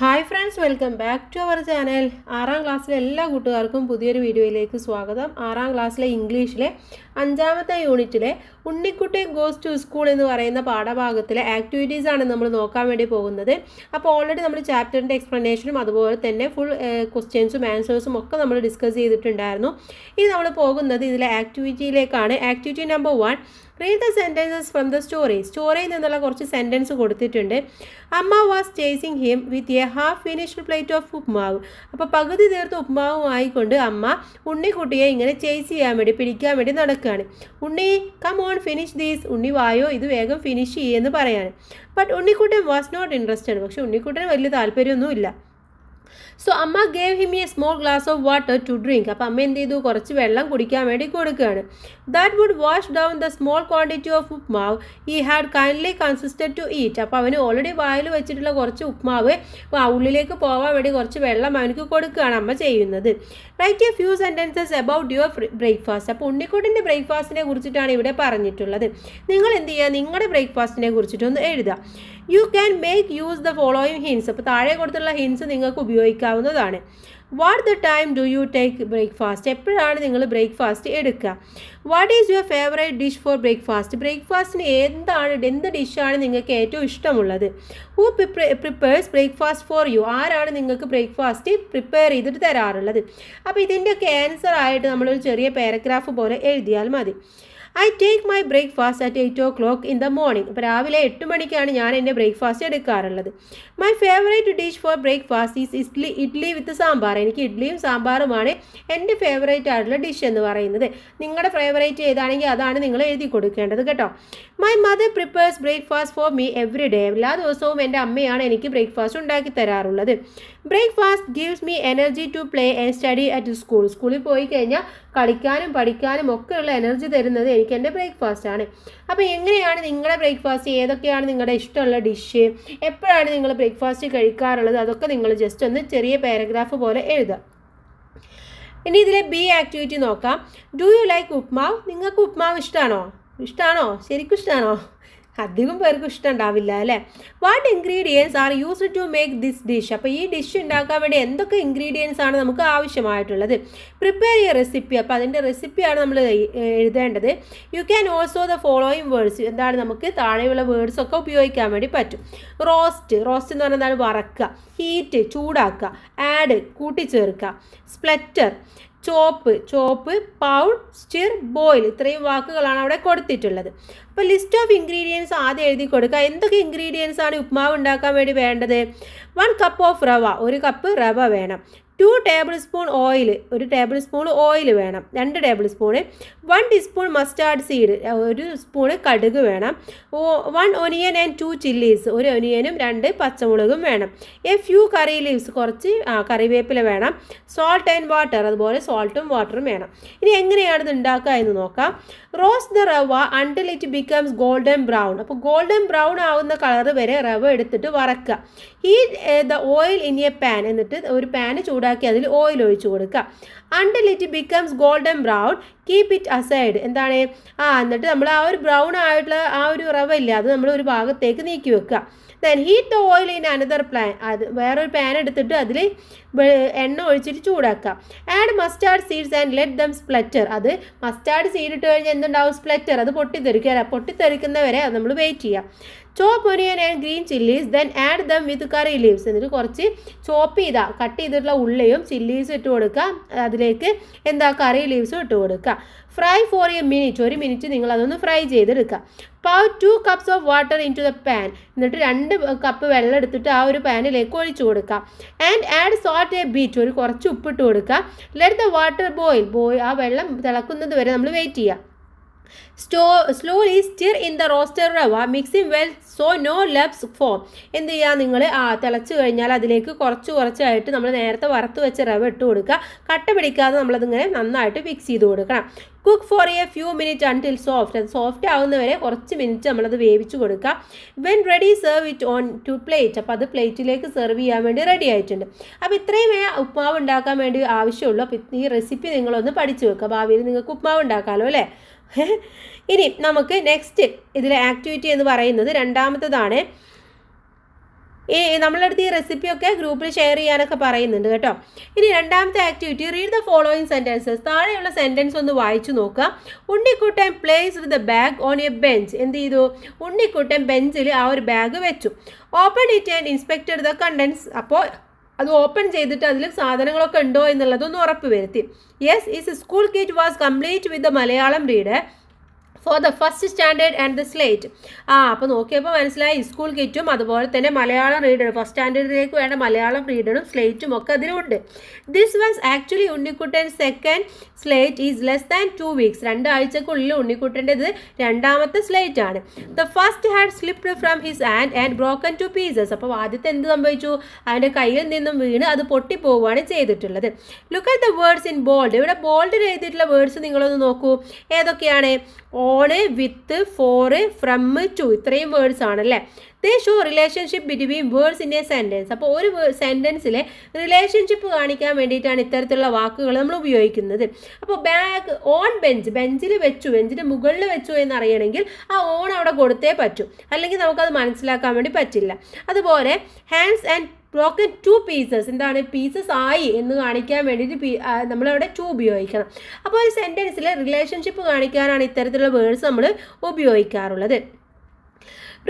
Hi friends, welcome back to our channel. 6ാം ക്ലാസ്സിലെ എല്ലാ കൂട്ടുകാർക്കും പുതിയൊരു വീഡിയോയിലേക്ക് സ്വാഗതം. 6ാം ക്ലാസ്സിലെ ഇംഗ്ലീഷിലെ 5ാമത്തെ യൂണിറ്റിലെ ഉണ്ണിക്കുട്ടി ഗോസ് ടു സ്കൂൾ എന്ന് പറയുന്ന പാഠഭാഗത്തിലെ ആക്ടിവിറ്റീസ് ആണ് നമ്മൾ നോക്കാൻ വേണ്ടി പോകുന്നത്. അപ്പോൾ ഓൾറെഡി നമ്മൾ ചാപ്റ്ററിൻ്റെ എക്സ്പ്ലനേഷനും അതുപോലെ തന്നെ ഫുൾ ക്വസ്റ്റ്യൻസും ആൻസേഴ്സും ഒക്കെ നമ്മൾ ഡിസ്കസ് ചെയ്തിട്ടുണ്ടായിരുന്നു. ഇനി നമ്മൾ പോകുന്നത് ഇതിലെ ആക്ടിവിറ്റിയിലേക്കാണ്. Activity number 1, read the sentences from the സ്റ്റോറിയിൽ നിന്നുള്ള കുറച്ച് സെൻറ്റൻസ് കൊടുത്തിട്ടുണ്ട്. Amma was chasing him with a half finished plate of upma. അപ്പോൾ പകുതി തീർത്ത ഉപ്മാവുമായിക്കൊണ്ട് അമ്മ ഉണ്ണിക്കുട്ടിയെ ഇങ്ങനെ ചേസ് ചെയ്യാൻ വേണ്ടി, പിടിക്കാൻ വേണ്ടി നടക്കുകയാണ്. Unni, come on finish these. Unni വായോ, ഇത് വേഗം ഫിനിഷ് ചെയ്യുമെന്ന് പറയാണ്. But Unnikuttan was not interested. പക്ഷെ ഉണ്ണിക്കുട്ടന് വലിയ താല്പര്യമൊന്നുമില്ല. So amma gave him a small glass of water to drink. അപ്പോൾ അമ്മ എന്ത് ചെയ്തു, കുറച്ച് വെള്ളം കുടിക്കാൻ വേണ്ടി കൊടുക്കുകയാണ്. That would wash down the small quantity of upma he had kindly consisted to eat. അപ്പോൾ അവന് ഓൾറെഡി വായിൽ വെച്ചിട്ടുള്ള കുറച്ച് ഉപ്മാവ് ഉള്ളിലേക്ക് പോകാൻ വേണ്ടി കുറച്ച് വെള്ളം അവനക്ക് കൊടുക്കുകയാണ് അമ്മ ചെയ്യുന്നത്. Write a few sentences about your breakfast. അപ്പോൾ ഉണ്ണിക്കുട്ടിൻ്റെ ബ്രേക്ക്ഫാസ്റ്റിനെ കുറിച്ചിട്ടാണ് ഇവിടെ പറഞ്ഞിട്ടുള്ളത്. നിങ്ങൾ എന്ത് ചെയ്യുക, നിങ്ങളുടെ ബ്രേക്ക്ഫാസ്റ്റിനെ കുറിച്ചിട്ടൊന്ന് എഴുതുക. You can make use the following hints. അപ്പോൾ താഴെ കൊടുത്തുള്ള ഹിൻസ് നിങ്ങൾക്ക് ഉപയോഗിക്കാവുന്നതാണ്. What the time do you take breakfast. എപ്പോഴാണ് നിങ്ങൾ ബ്രേക്ക്ഫാസ്റ്റ് എടുക്കുക? What is your favourite dish for breakfast. ബ്രേക്ക്ഫാസ്റ്റിന് എന്ത് ഡിഷാണ് നിങ്ങൾക്ക് ഏറ്റവും ഇഷ്ടമുള്ളത്? Who prepares breakfast for you. ആരാണ് നിങ്ങൾക്ക് ബ്രേക്ക്ഫാസ്റ്റ് പ്രിപ്പയർ ചെയ്തിട്ട് തരാറുള്ളത്? അപ്പോൾ ഇതിൻ്റെയൊക്കെ ആൻസർ ആയിട്ട് നമ്മളൊരു ചെറിയ പാരഗ്രാഫ് പോലെ എഴുതിയാൽ മതി. I take my breakfast at 8 o'clock in the morning. അപ്പോൾ രാവിലെ 8 മണിക്കാണ് ഞാൻ എൻ്റെ ബ്രേക്ക്ഫാസ്റ്റ് എടുക്കാറുള്ളത്. My favourite dish for breakfast is idli with sambar. എനിക്ക് ഇഡ്ലിയും സാമ്പാറുമാണ് എൻ്റെ ഫേവറേറ്റ് ആയിട്ടുള്ള ഡിഷ് എന്ന് പറയുന്നത്. നിങ്ങളുടെ ഫേവറേറ്റ് ഏതാണെങ്കിൽ അതാണ് നിങ്ങൾ എഴുതി കൊടുക്കേണ്ടത് കേട്ടോ. My mother prepares breakfast for me every day. എല്ലാ ദിവസവും എൻ്റെ അമ്മയാണ് എനിക്ക് ബ്രേക്ക്ഫാസ്റ്റ് ഉണ്ടാക്കി തരാറുള്ളത്. Breakfast gives me energy to play and study at school. സ്കൂളിൽ പോയി കഴിഞ്ഞാൽ കളിക്കാനും പഠിക്കാനും ഒക്കെയുള്ള എനർജി തരുന്നത് എനിക്ക് എൻ്റെ ബ്രേക്ക്ഫാസ്റ്റ് ആണ്. അപ്പോൾ എങ്ങനെയാണ് നിങ്ങളുടെ ബ്രേക്ക്ഫാസ്റ്റ്, ഏതൊക്കെയാണ് നിങ്ങളുടെ ഇഷ്ടമുള്ള ഡിഷ്, എപ്പോഴാണ് നിങ്ങൾ ബ്രേക്ക്ഫാസ്റ്റ് കഴിക്കാറുള്ളത്, അതൊക്കെ നിങ്ങൾ ജസ്റ്റ് ഒന്ന് ചെറിയ പാരഗ്രാഫ് പോലെ എഴുതുക. ഇനി ഇതിലെ ബി ആക്ടിവിറ്റി നോക്കാം. Do you like upma. നിങ്ങൾക്ക് ഉപ്മാവ് ഇഷ്ടമാണോ? ശരിക്കും ഇഷ്ടമാണോ? അധികം പേർക്കും ഇഷ്ടം ഉണ്ടാവില്ല അല്ലേ. What ingredients are used to make this dish. അപ്പോൾ ഈ ഡിഷ് ഉണ്ടാക്കാൻ വേണ്ടി എന്തൊക്കെ ഇൻഗ്രീഡിയൻസ് ആണ് നമുക്ക് ആവശ്യമായിട്ടുള്ളത്? Prepare your recipe. അപ്പോൾ അതിൻ്റെ റെസിപ്പിയാണ് നമ്മൾ എഴുതേണ്ടത്. You can also the following words. എന്താണ്, നമുക്ക് താഴെയുള്ള വേർഡ്സ് ഒക്കെ ഉപയോഗിക്കാൻ വേണ്ടി പറ്റും. റോസ്റ്റ് എന്ന് പറഞ്ഞാൽ എന്താണ്, വറക്കുക. ഹീറ്റ്, ചൂടാക്കുക. ആഡ്, കൂട്ടിച്ചേർക്കുക. സ്പ്ലറ്റർ, ചോപ്പ്, പൗൾ, സ്റ്റിർ, ബോയിൽ. ഇത്രയും വാക്കുകളാണ് അവിടെ കൊടുത്തിട്ടുള്ളത്. അപ്പോൾ ലിസ്റ്റ് ഓഫ് ഇൻഗ്രീഡിയൻസ് ആദ്യം എഴുതി കൊടുക്കുക. എന്തൊക്കെ ഇൻഗ്രീഡിയൻസ് ആണ് ഉപ്മാവ് ഉണ്ടാക്കാൻ വേണ്ടി വേണ്ടത്? 1 കപ്പ് ഓഫ് റവ, 1 കപ്പ് റവ വേണം. 2 table spoon oil, 1 table spoon oil വേണം. 2 table spoon. 1 teaspoon mustard seed, 1 spoon കടുക് വേണം. 1 ഒനിയൻ ആൻഡ് 2 ചില്ലീസ്, 1 ഒനിയനും 2 പച്ചമുളകും വേണം. എ ഫ്യൂ കറി ലീവ്സ്, കുറച്ച് കറിവേപ്പില വേണം. സോൾട്ട് ആൻഡ് വാട്ടർ, അതുപോലെ സോൾട്ടും വാട്ടറും വേണം. ഇനി എങ്ങനെയാണ് ഇത് ഉണ്ടാക്കുക എന്ന് നോക്കാം. Roast the rava until it becomes golden brown. അപ്പോൾ ഗോൾഡൻ ബ്രൗൺ ആവുന്ന കളർ വരെ റവ എടുത്തിട്ട് വറക്കുക. Heat the oil in a pan. എന്നിട്ട് ഒരു പാന് ചൂടാക്കി അതിൽ ഓയിൽ ഒഴിച്ചു കൊടുക്കുക. Until it becomes golden brown keep it aside. എന്താണ്, എന്നിട്ട് നമ്മൾ ആ ഒരു ബ്രൗൺ ആയിട്ടുള്ള ആ ഒരു റവ ഇല്ല, അത് നമ്മൾ ഒരു ഭാഗത്തേക്ക് നീക്കി വെക്കുക. Then heat the oil in another pan. അത് വേറൊരു പാൻ എടുത്തിട്ട് അതിൽ എണ്ണ ഒഴിച്ചിട്ട് ചൂടാക്കുക. Add mustard seeds and let them splutter. അത് മസ്റ്റാർഡ് സീഡ് ഇട്ട് കഴിഞ്ഞാൽ എന്തുണ്ടാവും, സ്പ്ലറ്റർ, അത് പൊട്ടിത്തെറിക്കുന്നവരെ അത് നമ്മൾ വെയിറ്റ് ചെയ്യാം. Chop onion and green chillies then add them with curry leaves. എന്നിട്ട് കുറച്ച് കട്ട് ചെയ്തിട്ടുള്ള ഉള്ളിയും ചില്ലീസും ഇട്ട് കൊടുക്കുക. അതിലേക്ക് കറി ലീവ്സും ഇട്ട് കൊടുക്കുക. Fry for a minute, 1 minute നിങ്ങൾ അതൊന്ന് ഫ്രൈ ചെയ്തെടുക്കുക. Pour 2 cups of water into the pan. എന്നിട്ട് 2 കപ്പ് വെള്ളം എടുത്തിട്ട് ആ ഒരു പാനിലേക്ക് ഒഴിച്ചു കൊടുക്കുക. And add salt A beat, കുറച്ച് ഉപ്പിട്ട് കൊടുക്കുക. ലെറ്റ് ദ വാട്ടർ ബോയിൽ, ആ വെള്ളം തിളക്കുന്നത് വരെ നമ്മൾ വെയിറ്റ് ചെയ്യുക. Slowly stir in the roasted rava mixing well so no lumps form. എന്ത് ചെയ്യുക, നിങ്ങൾ തിളച്ച് കഴിഞ്ഞാൽ അതിലേക്ക് കുറച്ചായിട്ട് നമ്മൾ നേരത്തെ വറുത്ത് വെച്ച റവ ഇട്ട് കൊടുക്കുക. കട്ട പിടിക്കാതെ നമ്മളതിങ്ങനെ നന്നായിട്ട് മിക്സ് ചെയ്ത് കൊടുക്കണം. Cook for a few minute until soft. അത് സോഫ്റ്റ് ആവുന്നവരെ കുറച്ച് മിനിറ്റ് നമ്മളത് വേവിച്ച് കൊടുക്കുക. When ready serve it on to plate. അപ്പോൾ അത് പ്ലേറ്റിലേക്ക് സെർവ് ചെയ്യാൻ വേണ്ടി റെഡി ആയിട്ടുണ്ട്. അപ്പോൾ ഇത്രയും ഉപ്മാവ് ഉണ്ടാക്കാൻ വേണ്ടി ആവശ്യമുള്ളൂ. അപ്പോൾ ഈ റെസിപ്പി നിങ്ങളൊന്ന് പഠിച്ചു വെക്കുക, ഭാവിയിൽ നിങ്ങൾക്ക് ഉപ്മാവ് ഉണ്ടാക്കാമല്ലോ അല്ലേ. ഇനി നമുക്ക് നെക്സ്റ്റ് ഇതിലെ ആക്ടിവിറ്റി എന്ന് പറയുന്നത് രണ്ടാമത്തേതാണ്. നമ്മളടുത്ത് ഈ റെസിപ്പിയൊക്കെ ഗ്രൂപ്പിൽ ഷെയർ ചെയ്യാനൊക്കെ പറയുന്നുണ്ട് കേട്ടോ. ഇനി രണ്ടാമത്തെ activity, read the following sentences. താഴെയുള്ള സെൻറ്റൻസ് ഒന്ന് വായിച്ചു നോക്കുക. Unnikuttan placed the bag on a bench. എന്ത് ചെയ്തു? ഉണ്ണിക്കുട്ടൻ ബെഞ്ചിൽ ആ ഒരു ബാഗ് വെച്ചു. Open it and inspected the contents. അപ്പോൾ അത് ഓപ്പൺ ചെയ്തിട്ട് അതിൽ സാധനങ്ങളൊക്കെ ഉണ്ടോ എന്നുള്ളതൊന്ന് ഉറപ്പ് വരുത്തി. Yes, is school kit was complete with the Malayalam reader for the first standard and the slate. അപ്പോൾ നോക്കിയപ്പോൾ മനസ്സിലായി സ്കൂൾ കിറ്റും അതുപോലെ തന്നെ മലയാളം റീഡർ, ഫസ്റ്റ് സ്റ്റാൻഡേർഡിലേക്ക് വേണ്ട മലയാളം റീഡറും സ്ലേറ്റും ഒക്കെ അതിലുണ്ട്. This was actually Unnikkuttan second slate is less than 2 weeks. 2 ആഴ്ചക്കുള്ളിൽ ഉണ്ണിക്കുട്ടൻ്റെത് രണ്ടാമത്തെ സ്ലേറ്റ് ആണ്. The first had slipped from his hand and broken to pieces. അപ്പോൾ ആദ്യത്തെ എന്ത് സംഭവിച്ചു? അവൻ്റെ കയ്യിൽ നിന്നും വീണ് അത് പൊട്ടിപ്പോവുകയാണ് ചെയ്തിട്ടുള്ളത്. Look at the words in bold. ഇവിടെ ബോൾഡിൽ എഴുതിയിട്ടുള്ള വേർഡ്സ് നിങ്ങളൊന്ന് നോക്കൂ. ഏതൊക്കെയാണ്? On, with, for, from, to. ഇത്രയും വേർഡ്സ് ആണല്ലേ. They show relationship between words in a sentence. അപ്പോൾ ഒരു സെൻറ്റൻസിലെ റിലേഷൻഷിപ്പ് കാണിക്കാൻ വേണ്ടിയിട്ടാണ് ഇത്തരത്തിലുള്ള വാക്കുകൾ നമ്മൾ ഉപയോഗിക്കുന്നത്. അപ്പോൾ ബാഗ് ഓൺ ബെഞ്ച്, ബെഞ്ചിൽ വെച്ചു, ബെഞ്ചിൻ്റെ മുകളിൽ വെച്ചു എന്നറിയണമെങ്കിൽ ആ ഓൺ അവിടെ കൊടുത്തേ പറ്റൂ, അല്ലെങ്കിൽ നമുക്കത് മനസ്സിലാക്കാൻ വേണ്ടി പറ്റില്ല. അതുപോലെ ഹാൻഡ്സ് ആൻഡ് ബ്രോക്കൺ 2 pieces. എന്താണ്? പീസസ് ആയി എന്ന് കാണിക്കാൻ വേണ്ടിയിട്ട് നമ്മളവിടെ 2 ഉപയോഗിക്കണം. അപ്പോൾ ഒരു സെൻറ്റൻസിൽ റിലേഷൻഷിപ്പ് കാണിക്കാനാണ് ഇത്തരത്തിലുള്ള വേർഡ്സ് നമ്മൾ ഉപയോഗിക്കാറുള്ളത്.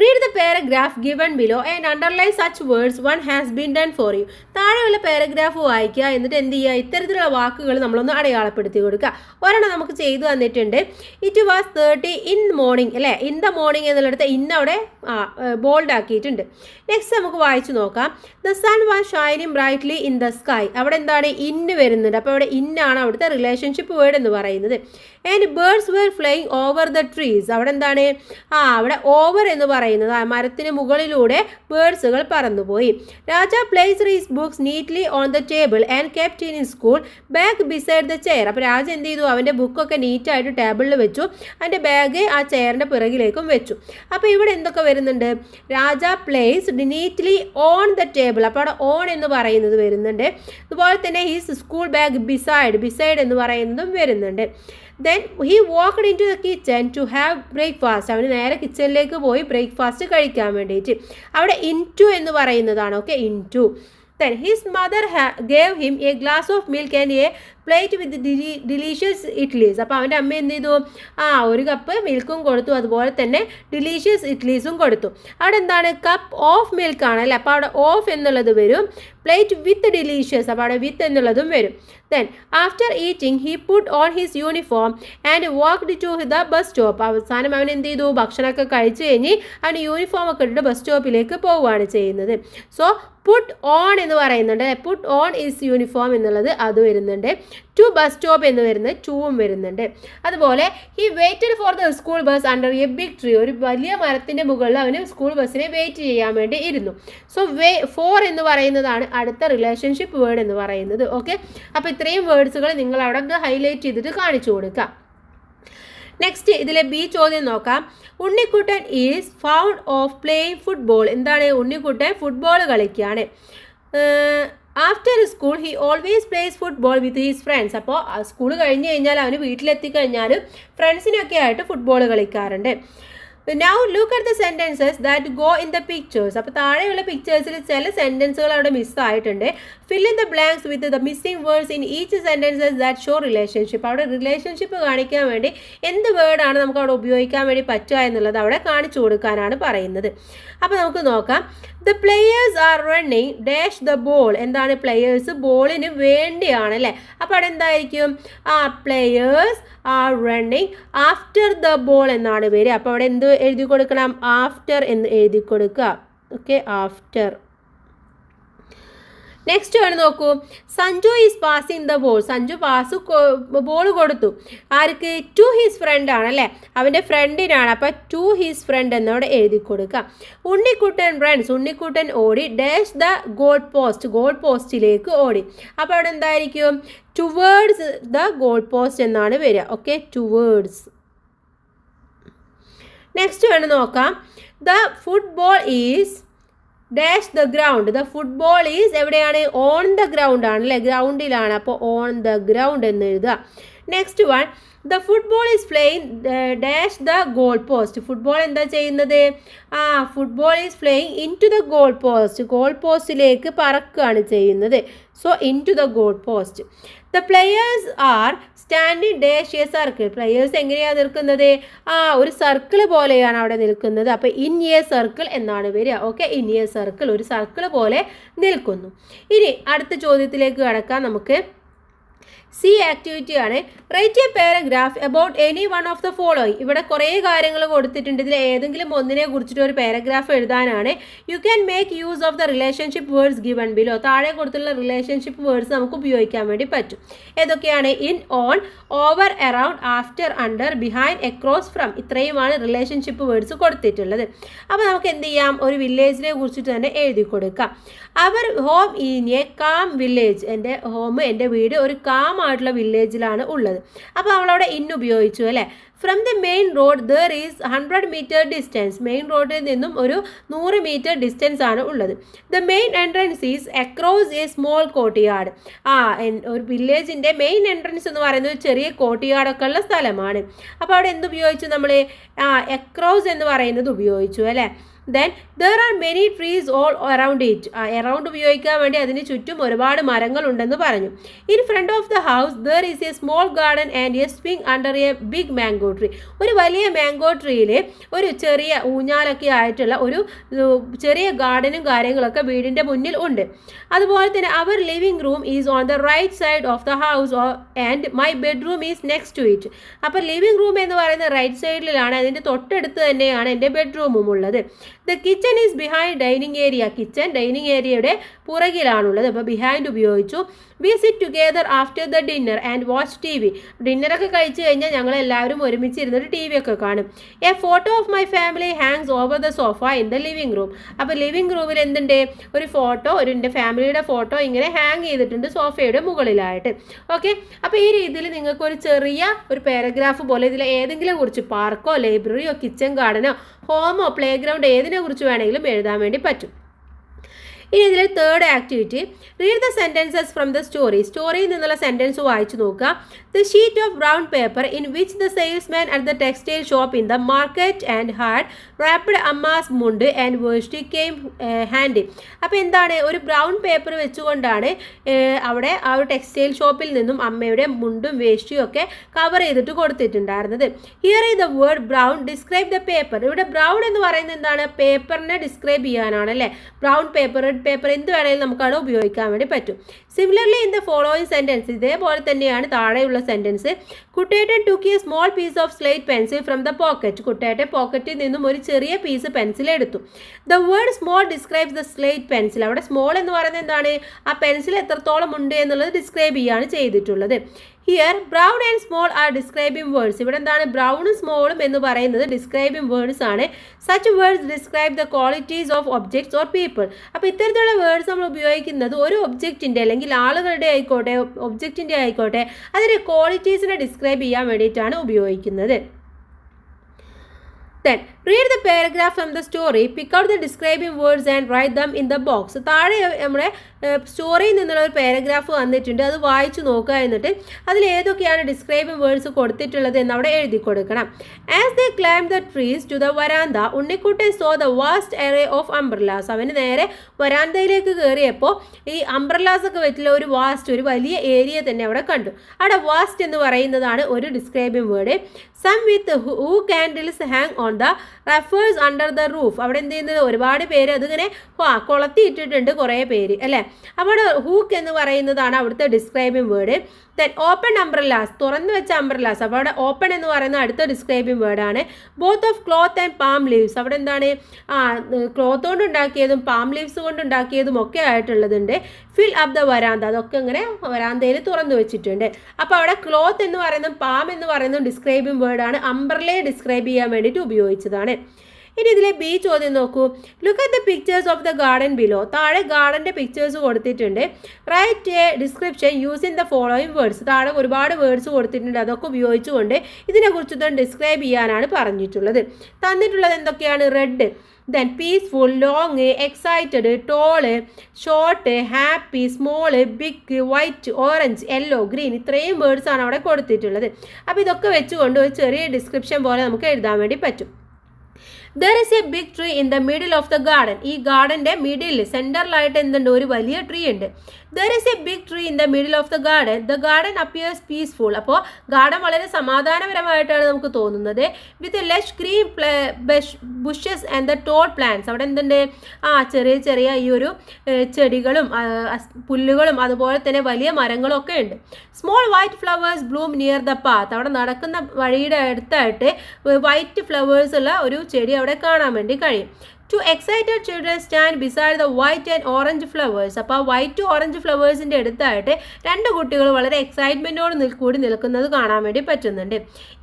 Read the paragraph given below and underline such words one has been done for you. താഴെയുള്ള പാരഗ്രാഫ് വായിക്കുക, എന്നിട്ട് എന്ത് ചെയ്യുക? ഇത്തരത്തിലുള്ള വാക്കുകൾ നമ്മളൊന്ന് അടയാളപ്പെടുത്തി കൊടുക്കുക. ഒരെണ്ണം നമുക്ക് ചെയ്തു തന്നിട്ടുണ്ട്. It was 30 in the morning അല്ലേ? ഇൻ ദ മോർണിംഗ് എന്നുള്ളിടത്ത് ഇന്ന് അവിടെ ബോൾഡ് ആക്കിയിട്ടുണ്ട്. നെക്സ്റ്റ് നമുക്ക് വായിച്ചു നോക്കാം. The sun was shining brightly in the sky. അവിടെ എന്താണ്? ഇന്ന് വരുന്നുണ്ട്. അപ്പോൾ അവിടെ ഇന്നാണ് അവിടുത്തെ റിലേഷൻഷിപ്പ് വേർഡ് എന്ന് പറയുന്നത്. And birds were flying over the trees. അവിടെ എന്താണ്? അവിടെ ഓവർ എന്ന് പറയുന്നത് മരത്തിന് മുകളിലൂടെ ബേർഡ്സുകൾ പറന്നുപോയി. Raja placed his books neatly on the table and kept in school bag beside the chair. അപ്പോൾ രാജ എന്ത് ചെയ്തു? അവൻ്റെ ബുക്കൊക്കെ നീറ്റായിട്ട് ടേബിളിൽ വെച്ചു, അതിൻ്റെ ബാഗ് ആ ചെയറിൻ്റെ പിറകിലേക്കും വെച്ചു. അപ്പോൾ ഇവിടെ എന്തൊക്കെ വരുന്നുണ്ട്? Raja placed neatly on the table. അപ്പോൾ അവിടെ ഓൺ എന്ന് പറയുന്നത് വരുന്നുണ്ട്. അതുപോലെ തന്നെ ഹിസ് സ്കൂൾ ബാഗ് ബിസൈഡ് എന്ന് പറയുന്നതും വരുന്നുണ്ട്. Then he walked into the kitchen to have breakfast. അവന് നേരെ കിച്ചണിലേക്ക് പോയി ബ്രേക്ക്ഫാസ്റ്റ് കഴിക്കാൻ വേണ്ടിയിട്ട്. അവിടെ ഇൻ ടു എന്ന് പറയുന്നതാണ്. Okay, into. Then his mother gave him a glass of milk and a plate with delicious idlis. അപ്പോൾ അവൻ്റെ അമ്മ എന്ത് ചെയ്തു? ഒരു കപ്പ് മിൽക്കും കൊടുത്തു, അതുപോലെ തന്നെ ഡിലീഷ്യസ് ഇഡ്ലീസും കൊടുത്തു. അവിടെ എന്താണ്? കപ്പ് ഓഫ് മിൽക്കാണ് അല്ലേ? അപ്പോൾ അവിടെ ഓഫ് എന്നുള്ളത് വരും. പ്ലേറ്റ് വിത്ത് ഡിലീഷ്യസ്, അപ്പോൾ അവിടെ വിത്ത് എന്നുള്ളതും വരും. Then after eating he put on his uniform and walked to the bus stop. അവസാനം അവൻ എന്ത് ചെയ്തു? ഭക്ഷണമൊക്കെ കഴിച്ചു കഴിഞ്ഞ് അവന് യൂണിഫോം ഒക്കെ ഇട്ടിട്ട് ബസ് സ്റ്റോപ്പിലേക്ക് പോവുകയാണ് ചെയ്യുന്നത്. സോ പുട്ട് ഓൺ എന്ന് പറയുന്നുണ്ട്. പുട്ട് ഓൺ ഈസ് യൂണിഫോം എന്നുള്ളത് അത് വരുന്നുണ്ട്. ടു ബസ് സ്റ്റോപ്പ് എന്ന് വരുന്നത് ടൂവും വരുന്നുണ്ട്. അതുപോലെ he waited for the school bus under a big tree. ഒരു വലിയ മരത്തിൻ്റെ മുകളിൽ അവന് സ്കൂൾ ബസ്സിനെ വെയിറ്റ് ചെയ്യാൻ വേണ്ടി ഇരുന്നു. സോ ഫോർ എന്ന് പറയുന്നതാണ് അടുത്ത റിലേഷൻഷിപ്പ് വേർഡ് എന്ന് പറയുന്നത്. ഓക്കെ, അപ്പോൾ ഇത്രയും വേർഡ്സുകൾ നിങ്ങൾ അവിടെ ഒന്ന് ഹൈലൈറ്റ് ചെയ്തിട്ട് കാണിച്ചു കൊടുക്കാം. നെക്സ്റ്റ് ഇതിലെ ബി ചോദ്യം നോക്കാം. Unnikuttan is fond of playing football. എന്താണ്? ഉണ്ണിക്കുട്ടൻ ഫുട്ബോൾ കളിക്കുകയാണ്. After school he always plays football with his friends. അപ്പോൾ സ്കൂൾ കഴിഞ്ഞ് കഴിഞ്ഞാൽ അവന് വീട്ടിലെത്തിക്കഴിഞ്ഞാൽ ഫ്രണ്ട്സിനൊക്കെ ആയിട്ട് ഫുട്ബോൾ കളിക്കാറുണ്ട്. Now look at the sentences that go in the pictures. അപ്പോൾ താഴെയുള്ള പിക്ചേഴ്സിൽ ചില സെൻറ്റൻസുകൾ അവിടെ മിസ്സായിട്ടുണ്ട്. Fill in the blanks with the missing words in each sentences that show relationship. അവിടെ റിലേഷൻഷിപ്പ് കാണിക്കാൻ വേണ്ടി എന്ത് വേർഡാണ് നമുക്ക് അവിടെ ഉപയോഗിക്കാൻ വേണ്ടി പറ്റുക എന്നുള്ളത് അവിടെ കാണിച്ചു കൊടുക്കാനാണ് പറയുന്നത്. അപ്പോൾ നമുക്ക് നോക്കാം. The players are running dash the ball. എന്താണ്? പ്ലെയേഴ്സ് ബോളിന് വേണ്ടിയാണ് അല്ലേ? അപ്പോൾ അവിടെ എന്തായിരിക്കും? Players are running after the ball എന്നാണ് വരിക. അപ്പോൾ അവിടെ എന്ത് എഴുതി കൊടുക്കണം? ആഫ്റ്റർ എന്ന് എഴുതി കൊടുക്കുക. Okay, after. നെക്സ്റ്റ് ആണ് നോക്കൂ. Sanju is passing the ball. Sanju ball കൊടുത്തു. ആർക്ക്? ടു ഹിസ് ഫ്രണ്ട് ആണ് അല്ലേ? അവൻ്റെ ഫ്രണ്ടിനാണ്. അപ്പോൾ ടു ഹിസ് ഫ്രണ്ട് എന്നവിടെ എഴുതി കൊടുക്കുക. ഉണ്ണിക്കുട്ടൻ റൺസ്. ഉണ്ണിക്കുട്ടൻ ഓടി dash the goal post. Goal പോസ്റ്റിലേക്ക് ഓടി. അപ്പോൾ അവിടെ എന്തായിരിക്കും? ടുവേർഡ്സ് ദ ഗോൾ പോസ്റ്റ് എന്നാണ് വരിക. Okay, towards. നെക്സ്റ്റ് വേണം നോക്കാം. The football is dash the ground. The football is എവിടെയാണ്? ഓൺ ദ ഗ്രൗണ്ട് ആണ് അല്ലേ? ഗ്രൗണ്ടിലാണ്. അപ്പോൾ ഓൺ ദ ഗ്രൗണ്ട് എന്ന് എഴുതുക. Next one, the football is playing dash the goal post. Football എന്താ ചെയ്യുന്നത്? Football is playing into the goal post. Goal പോസ്റ്റിലേക്ക് പറക്കുകയാണ് ചെയ്യുന്നത്. So into the goal post. The players are standing dash a circle. Players എങ്ങനെയാണ് നിൽക്കുന്നത്? ഒരു circle പോലെയാണ് അവിടെ നിൽക്കുന്നത്. അപ്പോൾ ഇൻ എ സർക്കിൾ എന്നാണ് വരിക. ഓക്കെ, ഇൻ എ സർക്കിൾ, ഒരു സർക്കിൾ പോലെ നിൽക്കുന്നു. ഇനി അടുത്ത ചോദ്യത്തിലേക്ക് കടക്കാം നമുക്ക്. സി ആക്ടിവിറ്റി ആണ്. Write a paragraph about any one of the following. ഇവിടെ കുറേ കാര്യങ്ങൾ കൊടുത്തിട്ടുണ്ട്. ഇതിൽ ഏതെങ്കിലും ഒന്നിനെ കുറിച്ചിട്ട് ഒരു പാരഗ്രാഫ് എഴുതാനാണ്. You can make use of the relationship words given below. താഴെ കൊടുത്തുള്ള റിലേഷൻഷിപ്പ് വേർഡ്സ് നമുക്ക് ഉപയോഗിക്കാൻ വേണ്ടി പറ്റും. ഏതൊക്കെയാണ്? In, on, over, around, after, under, behind, across, from. ഇത്രയുമാണ് റിലേഷൻഷിപ്പ് വേർഡ്സ് കൊടുത്തിട്ടുള്ളത്. അപ്പോൾ നമുക്ക് എന്ത് ചെയ്യാം? ഒരു വില്ലേജിനെ കുറിച്ചിട്ട് തന്നെ എഴുതി കൊടുക്കാം. Our home in a calm village. എൻ്റെ ഹോം, എൻ്റെ വീട് ഒരു കാം ആയിട്ടുള്ള വില്ലേജിലാണ് ഉള്ളത്. അപ്പോൾ നമ്മളവിടെ ഇൻ ഉപയോഗിച്ചു അല്ലേ. From the main road there is 100 metre distance. Main റോഡിൽ നിന്നും ഒരു 100 മീറ്റർ ഡിസ്റ്റൻസ് ആണ് ഉള്ളത്. The main entrance is across a small courtyard. ഒരു വില്ലേജിൻ്റെ മെയിൻ എൻട്രൻസ് എന്ന് പറയുന്നത് ചെറിയ കോർട്ട്യാർഡൊക്കെ ഉള്ള സ്ഥലമാണ്. അപ്പോൾ അവിടെ എന്ത് ഉപയോഗിച്ചു നമ്മൾ? അക്രോസ് എന്ന് പറയുന്നത് ഉപയോഗിച്ചു അല്ലേ. Then there are many trees all around it. Around ഉപയോഗിക്കാൻ വേണ്ടി അതിന് ചുറ്റും ഒരുപാട് മരങ്ങൾ ഉണ്ടെന്ന് പറഞ്ഞു. In front of the house there is a small garden and a swing under a big mango tree. ഒരു വലിയ മാംഗോ ട്രീയിൽ ഒരു ചെറിയ ഊഞ്ഞാലൊക്കെ ആയിട്ടുള്ള ഒരു ചെറിയ ഗാർഡനും കാര്യങ്ങളൊക്കെ വീടിൻ്റെ മുന്നിൽ ഉണ്ട്. അതുപോലെ തന്നെ our living room is on the right side of the house and my bedroom is next to it. അപ്പോൾ ലിവിംഗ് റൂം എന്ന് പറയുന്നത് റൈറ്റ് സൈഡിലാണ്, അതിൻ്റെ തൊട്ടടുത്ത് തന്നെയാണ് എൻ്റെ ബെഡ്റൂമും ഉള്ളത്. The kitchen is behind dining area. Kitchen dining ഏരിയയുടെ പുറകിലാണുള്ളത്. അപ്പോൾ ബിഹൈൻഡ് ഉപയോഗിച്ചു. We sit together after the dinner and watch T V. ഡിന്നറൊക്കെ കഴിച്ച് കഴിഞ്ഞാൽ ഞങ്ങൾ എല്ലാവരും ഒരുമിച്ചിരുന്നിട്ട് ടി വി ഒക്കെ കാണും. A photo of my family hangs over the sofa in the living room. അപ്പോൾ ലിവിംഗ് റൂമിൽ എന്തുണ്ട്? ഒരു ഫോട്ടോ, എൻ്റെ ഫാമിലിയുടെ ഫോട്ടോ ഇങ്ങനെ ഹാങ് ചെയ്തിട്ടുണ്ട് സോഫയുടെ മുകളിലായിട്ട്. ഓക്കെ, അപ്പോൾ ഈ രീതിയിൽ നിങ്ങൾക്ക് ഒരു ചെറിയ ഒരു പാരഗ്രാഫ് പോലെ ഇതിൽ ഏതെങ്കിലും കുറിച്ച് പാർക്കോ ലൈബ്രറിയോ കിച്ചൺ ഗാർഡനോ ഹോമോ പ്ലേ ഗ്രൗണ്ട് ഏതിനെ കുറിച്ച് വേണമെങ്കിലും എഴുതാൻ വേണ്ടി പറ്റും. ഇനി ഇതിൽ third activity, read the sentences from the story. സ്റ്റോറിയിൽ നിന്നുള്ള സെൻറ്റൻസ് വായിച്ചു നോക്കുക. The sheet of brown paper in which the salesman at the textile shop in the market and had wrapped Amma's mundu and വേഴ്സ്റ്റി came handy. അപ്പോൾ എന്താണ്? ഒരു brown paper വെച്ചുകൊണ്ടാണ് അവിടെ ആ ഒരു ടെക്സ്റ്റൈൽ ഷോപ്പിൽ നിന്നും അമ്മയുടെ മുണ്ടും വേഷ്ടിയും ഒക്കെ കവർ ചെയ്തിട്ട് കൊടുത്തിട്ടുണ്ടായിരുന്നത്. ഹിയർ ഈ the word brown describe the paper. ഇവിടെ ബ്രൗൺ എന്ന് പറയുന്നത് എന്താണ്? പേപ്പറിനെ ഡിസ്ക്രൈബ് ചെയ്യാനാണ് അല്ലേ. ബ്രൗൺ പേപ്പർ, പേപ്പർ എന്ത് വേണമെങ്കിലും നമുക്കവിടെ ഉപയോഗിക്കാൻ വേണ്ടി പറ്റും. Similarly in the following sentence, ഇതേപോലെ തന്നെയാണ് താഴെയുള്ള sentence. Kuttettan took a small piece of slate pencil from the pocket. Kuttettan പോക്കറ്റിൽ നിന്നും ഒരു ചെറിയ പീസ് പെൻസിൽ എടുത്തു. The word small describes the slate pencil. അവിടെ സ്മോൾ എന്ന് പറയുന്നത് എന്താണ്? ആ പെൻസിൽ എത്രത്തോളം ഉണ്ട് എന്നുള്ളത് ഡിസ്ക്രൈബ് ചെയ്യാണ് ചെയ്തിട്ടുള്ളത്. Here brown and small are describing words. ഇവിടെ എന്താണ്? ബ്രൗണും സ്മോളും എന്ന് പറയുന്നത് ഡിസ്ക്രൈബിംഗ് വേർഡ്സ് ആണ്. Such words describe the qualities of objects or people. അപ്പോൾ ഇത്തരത്തിലുള്ള വേർഡ്സ് നമ്മൾ ഉപയോഗിക്കുന്നത് ഒരു ഒബ്ജക്റ്റിൻ്റെ അല്ലെങ്കിൽ ആളുകളുടെ ആയിക്കോട്ടെ ഒബ്ജക്റ്റിൻ്റെ ആയിക്കോട്ടെ അതിൻ്റെ ക്വാളിറ്റീസിനെ ഡിസ്ക്രൈബ് ചെയ്യാൻ വേണ്ടിയിട്ടാണ് ഉപയോഗിക്കുന്നത്. Then read the paragraph from the story, pick out the describing words and write them in the box. താഴെ നമ്മുടെ സ്റ്റോറിയിൽ നിന്നുള്ള ഒരു പാരഗ്രാഫ് വന്നിട്ടുണ്ട്, അത് വായിച്ചു നോക്കുക. എന്നിട്ട് അതിൽ ഏതൊക്കെയാണ് ഡിസ്ക്രൈബിംഗ് വേർഡ്സ് കൊടുത്തിട്ടുള്ളത് എന്ന് അവിടെ എഴുതി കൊടുക്കണം. As they climb the trees to the veranda, Unnikuttan saw the vast array of umbrellas. അവന് നേരെ വരാന്തയിലേക്ക് കയറിയപ്പോൾ ഈ അംബ്രല്ലാസ് ഒക്കെ വെച്ചിട്ടുള്ള ഒരു വാസ്റ്റ്, ഒരു വലിയ ഏരിയ തന്നെ അവിടെ കണ്ടു. അവിടെ വാസ്റ്റ് എന്ന് പറയുന്നതാണ് ഒരു describing word. Some with who candles hang on the rafters under the roof. അവിടെ എന്ത് ചെയ്യുന്നത്? ഒരുപാട് പേര് അതിങ്ങനെ കൊളത്തി ഇട്ടിട്ടുണ്ട്, കുറേ പേര് അല്ലേ. അവിടെ ഹൂക്ക് എന്ന് പറയുന്നതാണ് അവിടുത്തെ describing word. Then open umbrellas, തുറന്നു വെച്ച അംബ്രല്ലാസ്. അപ്പോൾ അവിടെ ഓപ്പൺ എന്ന് പറയുന്ന അടുത്ത ഡിസ്ക്രൈബിംഗ് വേർഡാണ്. Both of cloth and palm leaves. അവിടെ എന്താണ്? ക്ലോത്ത് കൊണ്ട് ഉണ്ടാക്കിയതും പാം ലീവ്സ് കൊണ്ട് ഉണ്ടാക്കിയതും ഒക്കെ ആയിട്ടുള്ളതുണ്ട്. ഫിൽ അപ്പ് ദ വരാന്ത, അതൊക്കെ ഇങ്ങനെ വരാന്തയിൽ തുറന്നു വെച്ചിട്ടുണ്ട്. അപ്പോൾ അവിടെ ക്ലോത്ത് എന്ന് പറയുന്നതും പാം എന്ന് പറയുന്നതും ഡിസ്ക്രൈബിംഗ് വേർഡാണ്. അംബ്രല്ലയെ ഡിസ്ക്രൈബ് ചെയ്യാൻ വേണ്ടിയിട്ട് ഉപയോഗിച്ചതാണ്. ഇനി ഇതിലെ ബി ചോദ്യം നോക്കൂ. Look at the pictures of the garden below. താഴെ ഗാർഡൻ്റെ പിക്ചേഴ്സ് കൊടുത്തിട്ടുണ്ട്. Write a description using the following words. താഴെ ഒരുപാട് വേർഡ്സ് കൊടുത്തിട്ടുണ്ട്. അതൊക്കെ ഉപയോഗിച്ചുകൊണ്ട് ഇതിനെക്കുറിച്ച് ഡിസ്ക്രൈബ് ചെയ്യാനാണ് പറഞ്ഞിട്ടുള്ളത്. തന്നിട്ടുള്ളത് എന്തൊക്കെയാണ്? Red, then peaceful, long, excited, tall, short, happy, small, big, white, orange, yellow, green. ഇത്രയും വേർഡ്സ് ആണ് അവിടെ കൊടുത്തിട്ടുള്ളത്. അപ്പോൾ ഇതൊക്കെ വെച്ചുകൊണ്ട് ഒരു ചെറിയ ഡിസ്ക്രിപ്ഷൻ പോലെ നമുക്ക് എഴുതാൻ വേണ്ടി പറ്റും. There is a big tree in the middle of the garden. ഈ ഗാർഡൻ്റെ മിഡിൽ സെൻറ്ററിലായിട്ട് എന്തുണ്ട്? ഒരു വലിയ ട്രീ ഉണ്ട്. There is a big tree in the middle of the garden. The garden appears peaceful. അപ്പോൾ ഗാർഡൻ വളരെ സമാധാനപരമായിട്ടാണ് നമുക്ക് തോന്നുന്നത്. With a lush green bushes and the tall plants. അവിടെ എന്തുണ്ട്? ചെറിയ ചെറിയ ഈ ഒരു ചെടികളും പുല്ലുകളും അതുപോലെ തന്നെ വലിയ മരങ്ങളും ഒക്കെ ഉണ്ട്. Small white flowers bloom near the path. അവിടെ നടക്കുന്ന വഴിയുടെ അടുത്തായിട്ട് വൈറ്റ് ഫ്ലവേഴ്സ് ഉള്ള ഒരു ചെടി അവിടെ കാണാൻ വേണ്ടി കഴിയും. Two excited children stand beside the white and orange flowers. അപ്പോൾ വൈറ്റ് ഓറഞ്ച് ഫ്ലവേഴ്സിൻ്റെ അടുത്തായിട്ട് രണ്ട് കുട്ടികൾ വളരെ എക്സൈറ്റ്മെൻറ്റോട് കൂടി നിൽക്കുന്നത് കാണാൻ വേണ്ടി പറ്റുന്നുണ്ട്.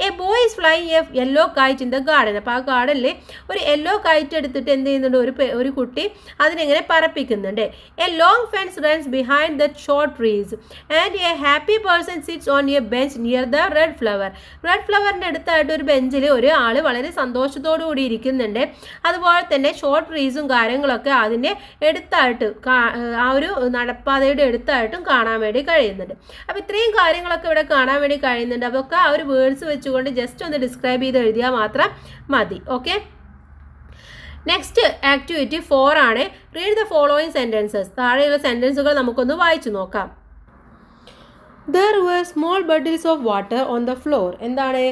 A boy is flying A yellow KITE in the garden. അപ്പോൾ ആ ഗാർഡനിൽ ഒരു യെല്ലോ കൈറ്റ് എടുത്തിട്ട് എന്ത് ചെയ്യുന്നുണ്ട്? ഒരു കുട്ടി അതിനെങ്ങനെ പറപ്പിക്കുന്നുണ്ട്. A long fence runs behind the short trees and a happy person sits on a bench near the red flower. Red ഫ്ലവറിൻ്റെ അടുത്തായിട്ട് ഒരു ബെഞ്ചിൽ ഒരു ആൾ വളരെ സന്തോഷത്തോടു കൂടി ഇരിക്കുന്നുണ്ട്. അതുപോലെ തന്നെ ഷോർട്ട് ട്രീസും കാര്യങ്ങളൊക്കെ അതിൻ്റെ അടുത്തായിട്ട് ആ ഒരു നടപ്പാതയുടെ അടുത്തായിട്ടും കാണാൻ വേണ്ടി കഴിയുന്നുണ്ട്. അപ്പോൾ ഇത്രയും കാര്യങ്ങളൊക്കെ ഇവിടെ കാണാൻ വേണ്ടി കഴിയുന്നുണ്ട്. അതൊക്കെ ആ ഒരു വേർഡ്സ് വെച്ചുകൊണ്ട് ജസ്റ്റ് ഒന്ന് ഡിസ്ക്രൈബ് ചെയ്ത് എഴുതിയാൽ മാത്രം മതി. ഓക്കെ, നെക്സ്റ്റ് ആക്ടിവിറ്റി 4 ആണ്. Read the following sentences. താഴെയുള്ള സെൻറ്റൻസുകൾ നമുക്കൊന്ന് വായിച്ചു നോക്കാം. There were small puddles of water on the floor. എന്താണ്?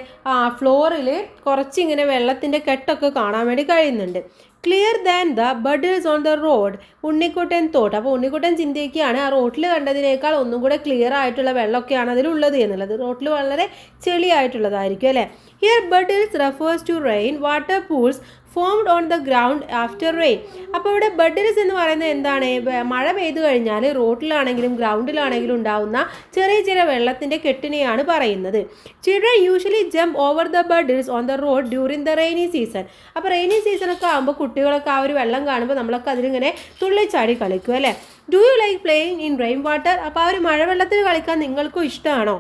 ഫ്ലോറിൽ കുറച്ചിങ്ങനെ വെള്ളത്തിൻ്റെ കെട്ടൊക്കെ കാണാൻ വേണ്ടി കഴിയുന്നുണ്ട്. Clear than the puddles on the road. Unnikuttan thought. അപ്പോൾ ഉണ്ണിക്കുട്ടൻ ചിന്തിക്കുകയാണ് ആ റോട്ടിൽ കണ്ടതിനേക്കാൾ ഒന്നും കൂടെ ക്ലിയർ ആയിട്ടുള്ള വെള്ളമൊക്കെയാണ് അതിലുള്ളത് എന്നുള്ളത്. റോട്ടിൽ വളരെ ചെളിയായിട്ടുള്ളതായിരിക്കും അല്ലേ. Here puddles refers to rain water pools formed on the ground after rain. അപ്പോൾ ഇവിടെ ബഡിൽസ് എന്ന് പറയുന്നത് എന്താണ്? മഴ പെയ്തു കഴിഞ്ഞാൽ റോട്ടിലാണെങ്കിലും ഗ്രൗണ്ടിലാണെങ്കിലും ഉണ്ടാവുന്ന ചെറിയ ചെറിയ വെള്ളത്തിൻ്റെ കെട്ടിനെയാണ് പറയുന്നത്. Children usually jump over the puddles on the road during the rainy season. അപ്പോൾ റെയിനി സീസണൊക്കെ ആകുമ്പോൾ കുട്ടികളൊക്കെ ആ ഒരു വെള്ളം കാണുമ്പോൾ നമ്മളൊക്കെ അതിലിങ്ങനെ തുള്ളിച്ചാടി കളിക്കും അല്ലേ. Do you like playing in rain water? അപ്പോൾ ആ ഒരു മഴവെള്ളത്തിൽ കളിക്കാൻ നിങ്ങൾക്കും ഇഷ്ടമാണോ?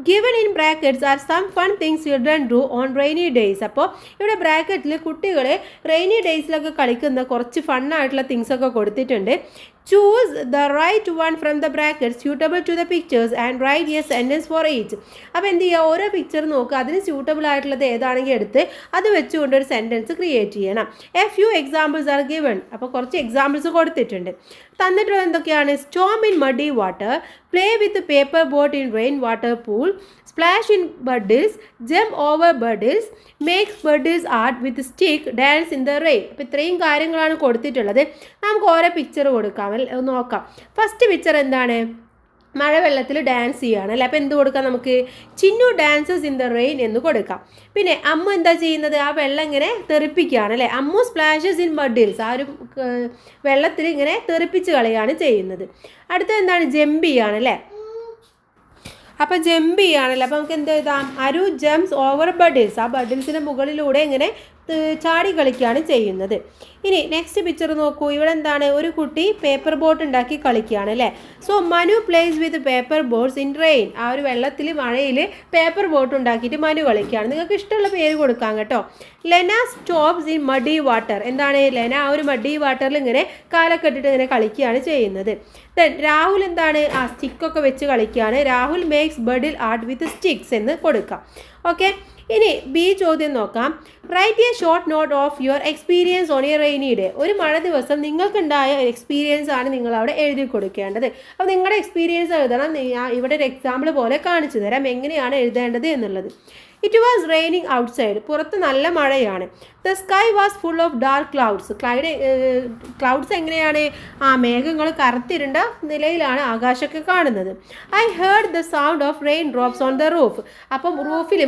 Given in brackets are some fun things children do on rainy days. അപ്പോൾ ഇവിടെ ബ്രാക്കറ്റിൽ കുട്ടികൾ റെയിനി ഡേയ്സിലൊക്കെ കളിക്കുന്ന കുറച്ച് ഫണ്ണായിട്ടുള്ള തിങ്സൊക്കെ കൊടുത്തിട്ടുണ്ട്. Choose the right one from the bracket suitable to the pictures and write a sentence for each. അപ്പോൾ എന്ത് ചെയ്യുക? ഓരോ പിക്ചർ നോക്കുക, അതിന് സ്യൂട്ടബിൾ ആയിട്ടുള്ളത് ഏതാണെങ്കിൽ എടുത്ത് അത് വെച്ചുകൊണ്ട് ഒരു സെൻറ്റൻസ് ക്രിയേറ്റ് ചെയ്യണം. A few examples are given. അപ്പോൾ കുറച്ച് എക്സാമ്പിൾസ് കൊടുത്തിട്ടുണ്ട്. തന്നിട്ടുള്ളത് എന്തൊക്കെയാണ്? Stomp in muddy water, play with paper boat in rain water pool, splash in puddles, jump over puddles, makes puddles art with stick, dance in the rain. അപ്പോൾ ഇത്രയും കാര്യങ്ങളാണ് കൊടുത്തിട്ടുള്ളത്. നമുക്ക് ഓരോ പിക്ചർ കൊടുക്കാം, നോക്കാം. ഫസ്റ്റ് പിക്ചർ എന്താണ്? മഴവെള്ളത്തിൽ ഡാൻസ് ചെയ്യുകയാണ് അല്ലേ. അപ്പോൾ എന്ത് കൊടുക്കാം നമുക്ക്? Chinnu dances in the rain എന്ന് കൊടുക്കാം. പിന്നെ അമ്മു എന്താ ചെയ്യുന്നത്? ആ വെള്ളം ഇങ്ങനെ തെറിപ്പിക്കുകയാണ് അല്ലേ. അമ്മു സ്പ്ലാഷസ് ഇൻ ബഡിൽസ്. ആ ഒരു വെള്ളത്തിൽ ഇങ്ങനെ തെറിപ്പിച്ച് കളയാണ് ചെയ്യുന്നത്. അടുത്തത് എന്താണ്? ജമ്പ് ചെയ്യാണ് അല്ലേ. അപ്പോൾ ജമ്പ് ചെയ്യുകയാണല്ലോ. അപ്പോൾ നമുക്ക് എന്ത് എഴുതാം? അരു ജംപ്സ് ഓവർ ബഡിൽസ്. ആ ബഡിൽസിൻ്റെ മുകളിലൂടെ ഇങ്ങനെ ചാടി കളിക്കുകയാണ് ചെയ്യുന്നത്. ഇനി നെക്സ്റ്റ് പിക്ചർ നോക്കൂ. ഇവിടെ എന്താണ്? ഒരു കുട്ടി പേപ്പർ ബോട്ട് ഉണ്ടാക്കി കളിക്കുകയാണ് അല്ലേ. So Manu plays with paper boats in rain. ആ ഒരു വെള്ളത്തിൽ മഴയിൽ പേപ്പർ ബോട്ട് ഉണ്ടാക്കിയിട്ട് മനു കളിക്കുകയാണ്. നിങ്ങൾക്ക് ഇഷ്ടമുള്ള പേര് കൊടുക്കാം കേട്ടോ. Lena stops in muddy water. എന്താണ്? ലെന ആ ഒരു മഡി വാട്ടറിൽ ഇങ്ങനെ കാലൊക്കെ ഇട്ടിട്ട് ഇങ്ങനെ കളിക്കുകയാണ് ചെയ്യുന്നത്. ദെൻ രാഹുൽ എന്താണ്? ആ സ്റ്റിക്കൊക്കെ വെച്ച് കളിക്കുകയാണ്. Rahul makes puddle art with sticks എന്ന് കൊടുക്കാം. ഓക്കെ, ഇനി ബി ചോദ്യം നോക്കാം. Write a short note of your experience on a rainy day. ഒരു മഴ ദിവസം നിങ്ങൾക്കുണ്ടായ എക്സ്പീരിയൻസ് ആണ് നിങ്ങൾ അവിടെ എഴുതി കൊടുക്കേണ്ടത്. അപ്പോൾ നിങ്ങളുടെ എക്സ്പീരിയൻസ് എഴുതണം. ഇവിടെ ഒരു എക്സാമ്പിൾ പോലെ കാണിച്ചു തരാം എങ്ങനെയാണ് എഴുതേണ്ടത് എന്നുള്ളത്. It was raining outside. പുറത്ത് നല്ല മഴയാണ്. The sky was full of dark clouds. Clouds എങ്ങനെയാണ്? ആ മേഘങ്ങൾ കറുത്തിരുണ്ട നിലയിലാണ് ആകാശമൊക്കെ കാണുന്നത്. I heard the sound of rain drops on the roof. അപ്പം റൂഫിൽ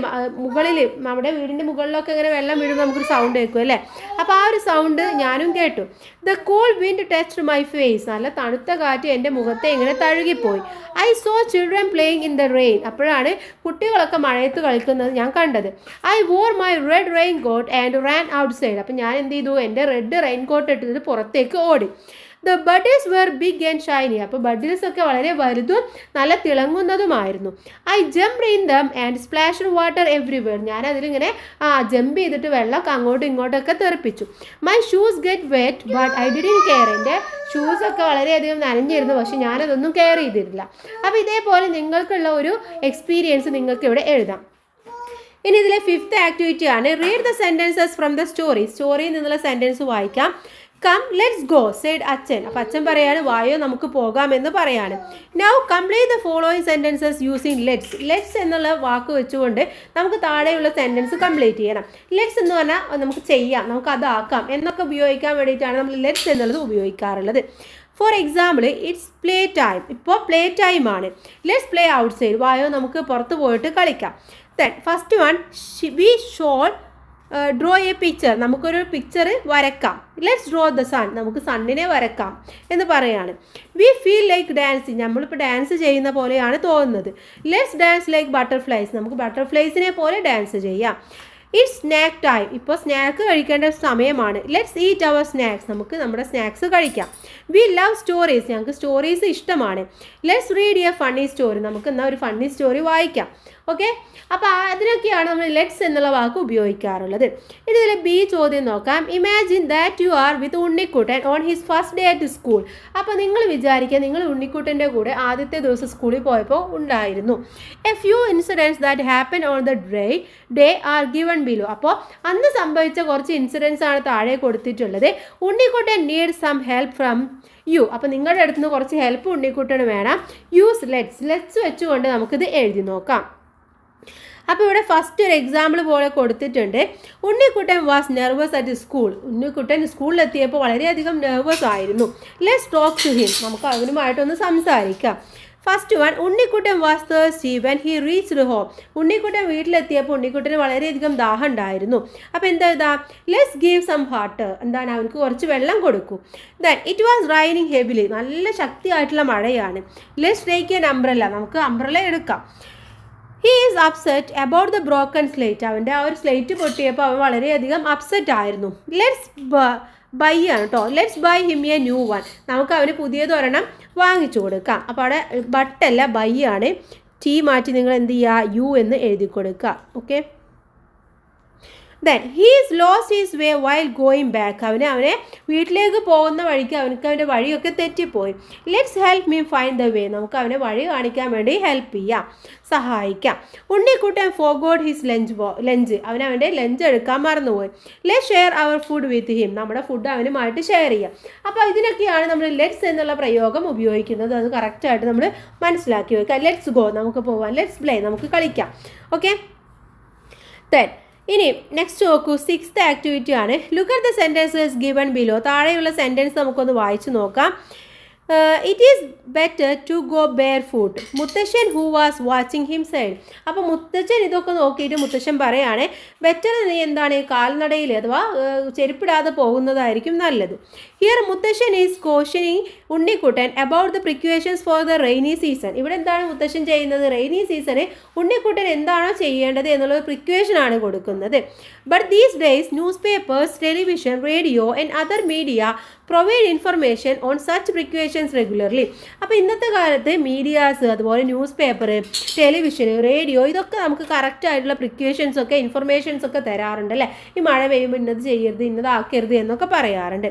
മുകളിൽ നമ്മുടെ വീടിൻ്റെ മുകളിലൊക്കെ ഇങ്ങനെ വെള്ളം വീഴുമ്പോൾ നമുക്കൊരു സൗണ്ട് കേൾക്കും അല്ലേ. അപ്പോൾ ആ ഒരു സൗണ്ട് ഞാനും കേട്ടു. The cool wind touched my face. നല്ല തണുത്ത കാറ്റ് എൻ്റെ മുഖത്തെ ഇങ്ങനെ തഴുകിപ്പോയി. I saw children playing in the rain. അപ്പോഴാണ് കുട്ടികളൊക്കെ മഴയത്ത് കളിക്കുന്നത് ഞാൻ കണ്ടത്. I wore my red rain coat and ran outside. അപ്പം ഞാൻ എന്ത് ചെയ്തു, എൻ്റെ റെഡ് റെയിൻ കോട്ട് ഇട്ടിട്ട് പുറത്തേക്ക് ഓടി. The puddles were big and shiny. അപ്പോൾ ബഡിൽസ് ഒക്കെ വളരെ വലുതും നല്ല തിളങ്ങുന്നതുമായിരുന്നു. I jump in them and splash water everywhere. ഞാൻ അതിലിങ്ങനെ ജമ്പ് ചെയ്തിട്ട് വെള്ളം അങ്ങോട്ടും ഇങ്ങോട്ടൊക്കെ തെറിപ്പിച്ചു. My shoes get wet but I didn't care. എൻ്റെ ഷൂസൊക്കെ വളരെയധികം നനഞ്ഞിരുന്നു, പക്ഷെ ഞാനതൊന്നും കെയർ ചെയ്തിട്ടില്ല. അപ്പോൾ ഇതേപോലെ നിങ്ങൾക്കുള്ള ഒരു എക്സ്പീരിയൻസ് നിങ്ങൾക്ക് ഇവിടെ എഴുതാം. ഇനി ഇതിലെ 5th ആക്ടിവിറ്റി ആണ് read the sentences from the story. സ്റ്റോറിയിൽ നിന്നുള്ള സെൻറ്റൻസ് വായിക്കാം. കം ലെറ്റ്സ് ഗോ സെയ്ഡ് അച്ഛൻ. അപ്പം അച്ഛൻ പറയാണ് വായോ നമുക്ക് പോകാമെന്ന് പറയാണ്. Now complete the following sentences using let's. Let's എന്നുള്ള വാക്ക് വെച്ചുകൊണ്ട് നമുക്ക് താഴെയുള്ള സെൻറ്റൻസ് കംപ്ലീറ്റ് ചെയ്യണം. ലെറ്റ്സ് എന്ന് പറഞ്ഞാൽ നമുക്ക് ചെയ്യാം, നമുക്ക് അതാക്കാം എന്നൊക്കെ ഉപയോഗിക്കാൻ വേണ്ടിയിട്ടാണ് നമ്മൾ ലെറ്റ്സ് എന്നുള്ളത് ഉപയോഗിക്കാറുള്ളത്. For example it's play time. ഇപ്പോൾ പ്ലേ ടൈം ആണ്. Let's play outside. വായോ നമുക്ക് പുറത്ത് പോയിട്ട് കളിക്കാം. Then first one we shall draw a picture. നമുക്കൊരു പിക്ചർ വരക്കാം. Let's draw the sun. നമുക്ക് സണ്ണിനെ വരക്കാം എന്ന് പറയാണ്. We feel like dancing. നമ്മളിപ്പോൾ ഡാൻസ് ചെയ്യുന്ന പോലെയാണ് തോന്നുന്നത്. Let's dance like butterflies. നമുക്ക് ബട്ടർഫ്ലൈസിനെ പോലെ ഡാൻസ് ചെയ്യാം. It's snack time. ഇപ്പോൾ സ്നാക്ക് കഴിക്കേണ്ട സമയമാണ്. Let's eat our snacks. നമുക്ക് നമ്മുടെ സ്നാക്സ് കഴിക്കാം. We love stories. ഞങ്ങൾക്ക് സ്റ്റോറീസ് ഇഷ്ടമാണ്. Let's read A funny story. നമുക്ക് എന്നാൽ ഒരു ഫണ്ണി സ്റ്റോറി വായിക്കാം. ഓക്കെ, അപ്പോൾ അതിനൊക്കെയാണ് നമ്മൾ ലെറ്റ്സ് എന്നുള്ള വാക്ക് ഉപയോഗിക്കാറുള്ളത്. ഇനി ഇതിൽ ബി ചോദ്യം നോക്കാം. Imagine that you are with Unnikuttan on his first day at school. അപ്പോൾ നിങ്ങൾ വിചാരിക്കുക നിങ്ങൾ ഉണ്ണിക്കുട്ടൻ്റെ കൂടെ ആദ്യത്തെ ദിവസം സ്കൂളിൽ പോയപ്പോൾ ഉണ്ടായിരുന്നു. A few incidents that happen on the day are given below. അപ്പോൾ അന്ന് സംഭവിച്ച കുറച്ച് ഇൻസിഡൻസ് ആണ് താഴെ കൊടുത്തിട്ടുള്ളത്. Unnikuttan need some help from you. അപ്പോൾ നിങ്ങളുടെ അടുത്ത് നിന്ന് കുറച്ച് ഹെൽപ്പ് ഉണ്ണിക്കുട്ടന് വേണം. യൂസ് ലെറ്റ്സ് വെച്ചുകൊണ്ട് നമുക്കിത് എഴുതി നോക്കാം. അപ്പോൾ ഇവിടെ ഫസ്റ്റ് ഒരു എക്സാമ്പിൾ പോലെ കൊടുത്തിട്ടുണ്ട്. Unnikuttan was nervous at school. Unnikuttan സ്കൂളിലെത്തിയപ്പോൾ വളരെയധികം നെർവസ് ആയിരുന്നു. Let's talk to him. നമുക്ക് അവനുമായിട്ടൊന്ന് സംസാരിക്കാം. First one Unnikuttan was thirsty when he reached home. Unnikuttan വീട്ടിലെത്തിയപ്പോൾ ഉണ്ണിക്കുട്ടന് വളരെയധികം ദാഹം ഉണ്ടായിരുന്നു. അപ്പോൾ എന്താ ഇതാ ലെറ്റ്സ് ഗീവ് സം വാട്ടർ. എന്താണ് അവർക്ക് കുറച്ച് വെള്ളം കൊടുക്കൂ. Then it was raining heavily. നല്ല ശക്തിയായിട്ടുള്ള മഴയാണ്. Let's take N umbrella. നമുക്ക് അംബ്രല്ല എടുക്കാം. He is upset about the broken slate. അവൻ്റെ ആ ഒരു സ്ലേറ്റ് പൊട്ടിയപ്പോൾ അവൻ വളരെയധികം അപ്സെറ്റ് ആയിരുന്നു. ലെറ്റ്സ് ബൈ ആണ് കേട്ടോ. Let's buy him a new one. നമുക്ക് അവന് പുതിയതൊരെണ്ണം വാങ്ങിച്ചു കൊടുക്കാം. അപ്പോൾ അവിടെ ബട്ടല്ല ബൈ ആണ്. ടി മാറ്റി നിങ്ങൾ എന്ത് ചെയ്യുക, യു എന്ന് എഴുതി കൊടുക്കുക. Okay, then he's lost his way while going back. അവനെ വീട്ടിലേക്ക് പോകുന്ന വഴിക്ക് അവൻ്റെ വഴിയൊക്കെ തെറ്റിപ്പോയി. Let's help me find the way. നമുക്ക് അവനെ വഴി കാണിക്കാൻ വേണ്ടി ഹെൽപ്പ് ചെയ്യാം, സഹായിക്കാം. Unnikuttan forgot his lunch. അവൻ്റെ ലഞ്ച് എടുക്കാൻ മറന്നുപോയി. Let's share our food with him. നമ്മുടെ ഫുഡ് അവനുമായിട്ട് ഷെയർ ചെയ്യാം. അപ്പോൾ ഇതിനൊക്കെയാണ് നമ്മൾ ലെറ്റ്സ് എന്നുള്ള പ്രയോഗം ഉപയോഗിക്കുന്നത്. അത് കറക്റ്റായിട്ട് നമ്മൾ മനസ്സിലാക്കി വെക്കുക. ലെറ്റ്സ് ഗോ നമുക്ക് പോവാം. ലെറ്റ്സ് പ്ലേ നമുക്ക് കളിക്കാം. ഓക്കെ, ദെൻ ഇനി നെക്സ്റ്റ് നോക്കൂ. 6th ആക്ടിവിറ്റി ആണ്. Look at the sentences given below. താഴെയുള്ള സെൻറ്റൻസ് നമുക്കൊന്ന് വായിച്ചു നോക്കാം. It is better to go barefoot. Muthashan who was watching him side. അപ്പോൾ മുത്തശ്ശൻ ഇതൊക്കെ നോക്കിയിട്ട് മുത്തശ്ശൻ പറയാണ് ബെറ്റർ എന്താണ് കാൽനടയിൽ അഥവാ ചെരുപ്പിടാതെ പോകുന്നതായിരിക്കും നല്ലത്. ഹിയർ മുത്തശ്ശൻ is കോഷനിങ് Unnikuttan about the precautions for the rainy season. ഇവിടെ എന്താണ് മുത്തശ്ശൻ ചെയ്യുന്നത്? റെയിനി സീസണ് ഉണ്ണിക്കുട്ടൻ എന്താണോ ചെയ്യേണ്ടത് എന്നുള്ള പ്രിക്വേഷൻ ആണ് കൊടുക്കുന്നത്. But these days news papers, television, radio and other media provide information on such precautions regularly. അപ്പോൾ ഇന്നത്തെ കാലത്ത് മീഡിയാസ്, അതുപോലെ ന്യൂസ് പേപ്പർ, ടെലിവിഷൻ, റേഡിയോ ഇതൊക്കെ നമുക്ക് കറക്റ്റായിട്ടുള്ള പ്രിക്വേഷൻസ് ഒക്കെ ഇൻഫർമേഷൻസ് ഒക്കെ തരാറുണ്ട് അല്ലേ. ഈ മഴ പെയ്യുമ്പോൾ ഇന്നത് ചെയ്യരുത്, ഇന്നതാക്കരുത് എന്നൊക്കെ പറയാറുണ്ട്.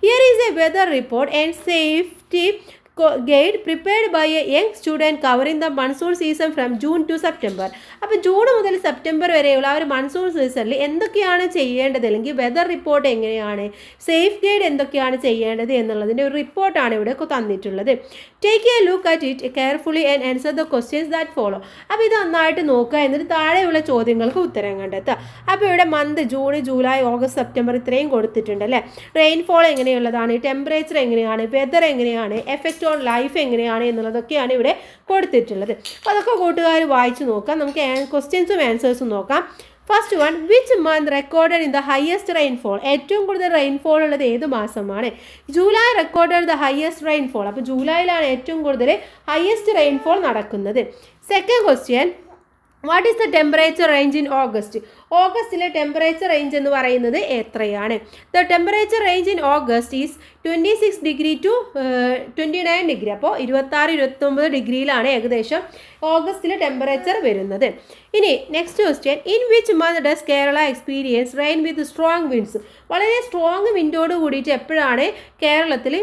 Here is a weather report and safety guide prepared by a young student covering the monsoon season from June to September. അപ്പോൾ ജൂൺ മുതൽ സെപ്റ്റംബർ വരെയുള്ള ആ ഒരു മൺസൂൺ സീസണിൽ എന്തൊക്കെയാണ് ചെയ്യേണ്ടത്, അല്ലെങ്കിൽ വെതർ റിപ്പോർട്ട് എങ്ങനെയാണ്, സേഫ് ഗൈഡ് എന്തൊക്കെയാണ് ചെയ്യേണ്ടത് എന്നുള്ളതിൻ്റെ ഒരു റിപ്പോർട്ടാണ് ഇവിടെ തന്നിട്ടുള്ളത്. Take A look at it carefully and answer the questions that follow. അപ്പോൾ ഇത് നന്നായിട്ട് നോക്കുക, എന്നിട്ട് താഴെയുള്ള ചോദ്യങ്ങൾക്ക് ഉത്തരം കണ്ടെത്തുക. അപ്പോൾ ഇവിടെ month June, July, August, September ഇത്രയും കൊടുത്തിട്ടുണ്ട് അല്ലേ. റെയിൻഫോൾ എങ്ങനെയുള്ളതാണ്, ടെമ്പറേച്ചർ എങ്ങനെയാണ്, വെതർ എങ്ങനെയാണ്, എഫക്റ്റ് ഓൺ ലൈഫ് എങ്ങനെയാണ് എന്നുള്ളതൊക്കെയാണ് ഇവിടെ കൊടുത്തിട്ടുള്ളത്. അപ്പോൾ അതൊക്കെ കൂട്ടുകാർ വായിച്ച് നോക്കാം. നമുക്ക് ക്വസ്റ്റ്യൻസും ആൻസേഴ്സും നോക്കാം. First one, which month recorded in the highest rainfall? ഏറ്റവും കൂടുതൽ റെയിൻഫോൾ ഉള്ളത് ഏത് മാസമാണ്? July recorded the highest rainfall. അപ്പോൾ ജൂലൈയിലാണ് ഏറ്റവും കൂടുതൽ ഹയസ്റ്റ് റെയിൻഫോൾ നടക്കുന്നത്. Second question, what is the temperature range in August? ഓഗസ്റ്റിലെ ടെമ്പറേച്ചർ റേഞ്ച് എന്ന് പറയുന്നത് എത്രയാണ്? The temperature range in August is 26 degree to 29 degree. അപ്പോൾ 26-29 ഡിഗ്രിയിലാണ് ഏകദേശം ഓഗസ്റ്റിലെ ടെമ്പറേച്ചർ വരുന്നത്. ഇനി next question, in which month does Kerala experience rain with strong winds? വളരെ സ്ട്രോങ് വിൻഡോട് കൂടിയിട്ട് എപ്പോഴാണ് കേരളത്തിൽ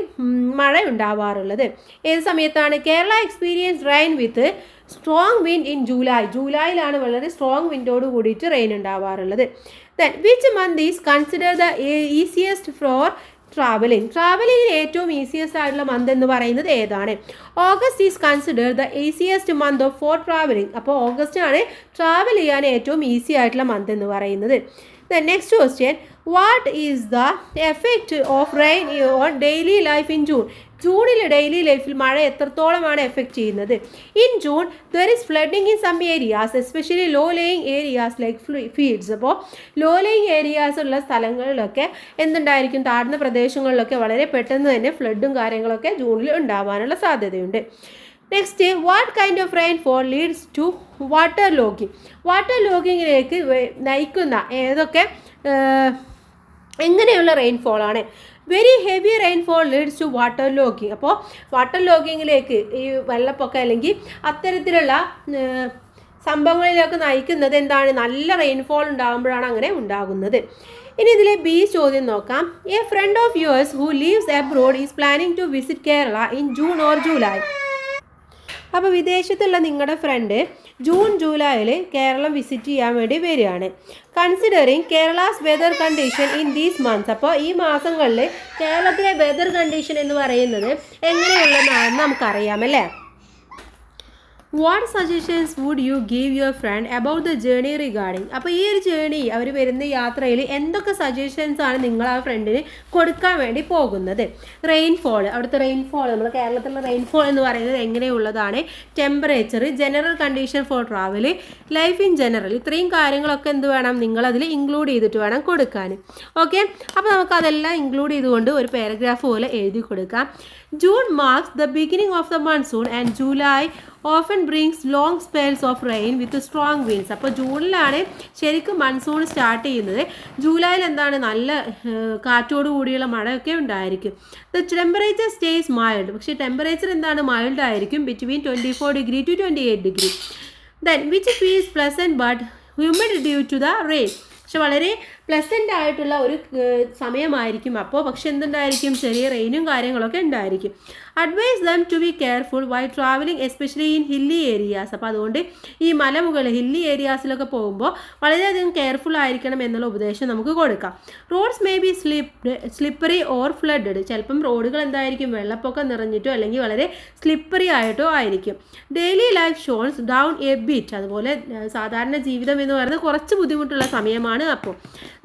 മഴ ഉണ്ടാവാറുള്ളത്? ഏത് സമയത്താണ്? Kerala experience rain with strong wind in July. ജൂലൈയിലാണ് വളരെ സ്ട്രോങ് വിൻഡോട് കൂടിയിട്ട് റെയിൻ ഉണ്ടാവാറുള്ളത്. Then which month is consider the easiest for travelling? ട്രാവലിംഗിന് ഏറ്റവും ഈസിയസ്റ്റ് ആയിട്ടുള്ള മന്ത് എന്ന് പറയുന്നത് ഏതാണ്? August is consider the easiest month of for travelling. അപ്പോൾ ഓഗസ്റ്റ് ആണ് ട്രാവൽ ചെയ്യാൻ ഏറ്റവും ഈസി ആയിട്ടുള്ള മന്ത് എന്ന് പറയുന്നത്. Then next question, what is the effect of rain on daily life in June? ജൂണിൽ ഡെയിലി ലൈഫിൽ മഴ എത്രത്തോളമാണ് എഫക്റ്റ് ചെയ്യുന്നത്? In June there is flooding in some areas, especially low lying areas like fields. അപ്പോൾ low lying areas ഉള്ള സ്ഥലങ്ങളിലൊക്കെ എന്തുണ്ടായിരിക്കും? താഴ്ന്ന പ്രദേശങ്ങളിലൊക്കെ വളരെ പെട്ടെന്ന് തന്നെ ഫ്ലഡും കാര്യങ്ങളൊക്കെ ജൂണിൽ ഉണ്ടാവാനുള്ള സാധ്യതയുണ്ട്. Next, what kind of rainfall leads to water logging? Water ലോഗിങ്ങിലേക്ക് നയിക്കുന്ന ഏതൊക്കെ എങ്ങനെയുള്ള റെയിൻഫോളാണ്? Very heavy rainfall leads to water logging. അപ്പോൾ വാട്ടർ ലോഗിങ്ങിലേക്ക് ഈ വെള്ളപ്പൊക്കം അല്ലെങ്കിൽ അത്തരത്തിലുള്ള സംഭവങ്ങളിലൊക്കെ നയിക്കുന്നത് എന്താണ്? നല്ല റെയിൻഫോൾ ഉണ്ടാകുമ്പോഴാണ് അങ്ങനെ ഉണ്ടാകുന്നത്. ഇനി ഇതിലെ ബി ചോദ്യം നോക്കാം. A friend of yours who lives abroad is planning to visit Kerala in June or July. അപ്പോൾ വിദേശത്തുള്ള നിങ്ങളുടെ ഫ്രണ്ട് ജൂൺ ജൂലൈയിൽ കേരളം വിസിറ്റ് ചെയ്യാൻ വേണ്ടി വരികയാണ്. Considering Kerala's weather condition in these months. അപ്പോൾ ഈ മാസങ്ങളിൽ കേരളത്തിലെ വെതർ കണ്ടീഷൻ എന്ന് പറയുന്നത് എങ്ങനെയുള്ളതാണെന്ന് നമുക്കറിയാം അല്ലേ? What suggestions would you give your friend about the journey regarding? അപ്പോൾ ഈ ഒരു ജേർണി അവർ വരുന്ന യാത്രയിൽ എന്തൊക്കെ സജഷൻസ് ആണ് നിങ്ങൾ ആ ഫ്രണ്ടിന് കൊടുക്കാൻ വേണ്ടി പോകുന്നത്? റെയിൻഫോൾ, അവിടുത്തെ റെയിൻഫോൾ, നമ്മൾ കേരളത്തിലുള്ള റെയിൻഫോൾ എന്ന് പറയുന്നത് എങ്ങനെയുള്ളതാണ്? Temperature, general condition for travel, life in general, ഇത്രയും കാര്യങ്ങളൊക്കെ എന്ത് വേണം? നിങ്ങളതിൽ ഇൻക്ലൂഡ് ചെയ്തിട്ട് വേണം കൊടുക്കാൻ. ഓക്കെ, അപ്പോൾ നമുക്കതെല്ലാം ഇൻക്ലൂഡ് ചെയ്തുകൊണ്ട് ഒരു പാരഗ്രാഫ് പോലെ എഴുതി കൊടുക്കാം. June marks the beginning of the monsoon and July often brings long spells of rain with strong winds. അപ്പോൾ ജൂണിലാണ് ശരിക്കും മൺസൂൺ സ്റ്റാർട്ട് ചെയ്യുന്നത്. ജൂലൈയിൽ എന്താണ്? നല്ല കാറ്റോട് കൂടിയുള്ള മഴയൊക്കെ ഉണ്ടായിരിക്കും. The temperature stays mild. പക്ഷേ ടെമ്പറേച്ചർ എന്താണ്? മൈൽഡ് ആയിരിക്കും, between 24 degree to 28 degree. Then which feels pleasant but humid due to the rain. പക്ഷെ വളരെ പ്ലസൻ്റ് ആയിട്ടുള്ള ഒരു സമയമായിരിക്കും അപ്പോൾ. പക്ഷെ എന്തുണ്ടായിരിക്കും? ചെറിയ റെയിനും കാര്യങ്ങളൊക്കെ ഉണ്ടായിരിക്കും. Advise them to be careful while travelling especially in hilly areas. അപ്പോൾ അതുകൊണ്ട് ഈ മലമുകൾ ഹില്ലി ഏരിയാസിലൊക്കെ പോകുമ്പോൾ വളരെയധികം കെയർഫുൾ ആയിരിക്കണം എന്നുള്ള ഉപദേശം നമുക്ക് കൊടുക്കാം. Roads may be slippery or flooded. ചിലപ്പം റോഡുകൾ എന്തായിരിക്കും? വെള്ളപ്പൊക്കം നിറഞ്ഞിട്ടോ അല്ലെങ്കിൽ വളരെ സ്ലിപ്പറി ആയിട്ടോ ആയിരിക്കും. Daily life slows down a bit. അതുപോലെ സാധാരണ ജീവിതം എന്ന് പറയുന്നത് കുറച്ച് ബുദ്ധിമുട്ടുള്ള സമയമാണ്. അപ്പോൾ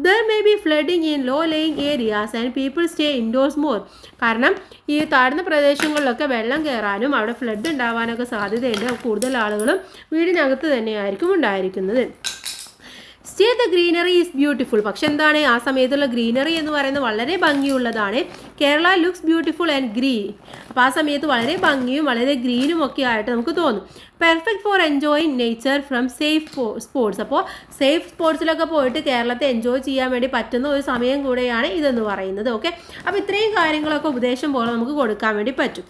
there may be flooding in low lying areas and people stay indoors more. കാരണം ഈ താഴ്ന്ന പ്രദേശങ്ങളിലൊക്കെ വെള്ളം കയറാനും അവിടെ ഫ്ലഡ് ഉണ്ടാവാനൊക്കെ സാധ്യതയുണ്ട്. കൂടുതൽ ആളുകളും വീടിനകത്ത് തന്നെയായിരിക്കും ഉണ്ടായിരിക്കുന്നത്. Still the greenery is beautiful. പക്ഷെ എന്താണ്? ആ സമയത്തുള്ള ഗ്രീനറി എന്ന് പറയുന്നത് വളരെ ഭംഗിയുള്ളതാണ്. Kerala looks beautiful and green. അപ്പോൾ ആ സമയത്ത് വളരെ ഭംഗിയും വളരെ ഗ്രീനും ഒക്കെ ആയിട്ട് നമുക്ക് തോന്നും. Perfect for enjoying nature from safe sports. അപ്പോൾ സേഫ് സ്പോർട്സിലൊക്കെ പോയിട്ട് കേരളത്തെ എൻജോയ് ചെയ്യാൻ വേണ്ടി പറ്റുന്ന ഒരു സമയം കൂടെയാണ് ഇതെന്ന് പറയുന്നത്. ഓക്കെ, അപ്പോൾ ഇത്രയും കാര്യങ്ങളൊക്കെ ഉപദേശം പോലെ നമുക്ക് കൊടുക്കാൻ വേണ്ടി പറ്റും.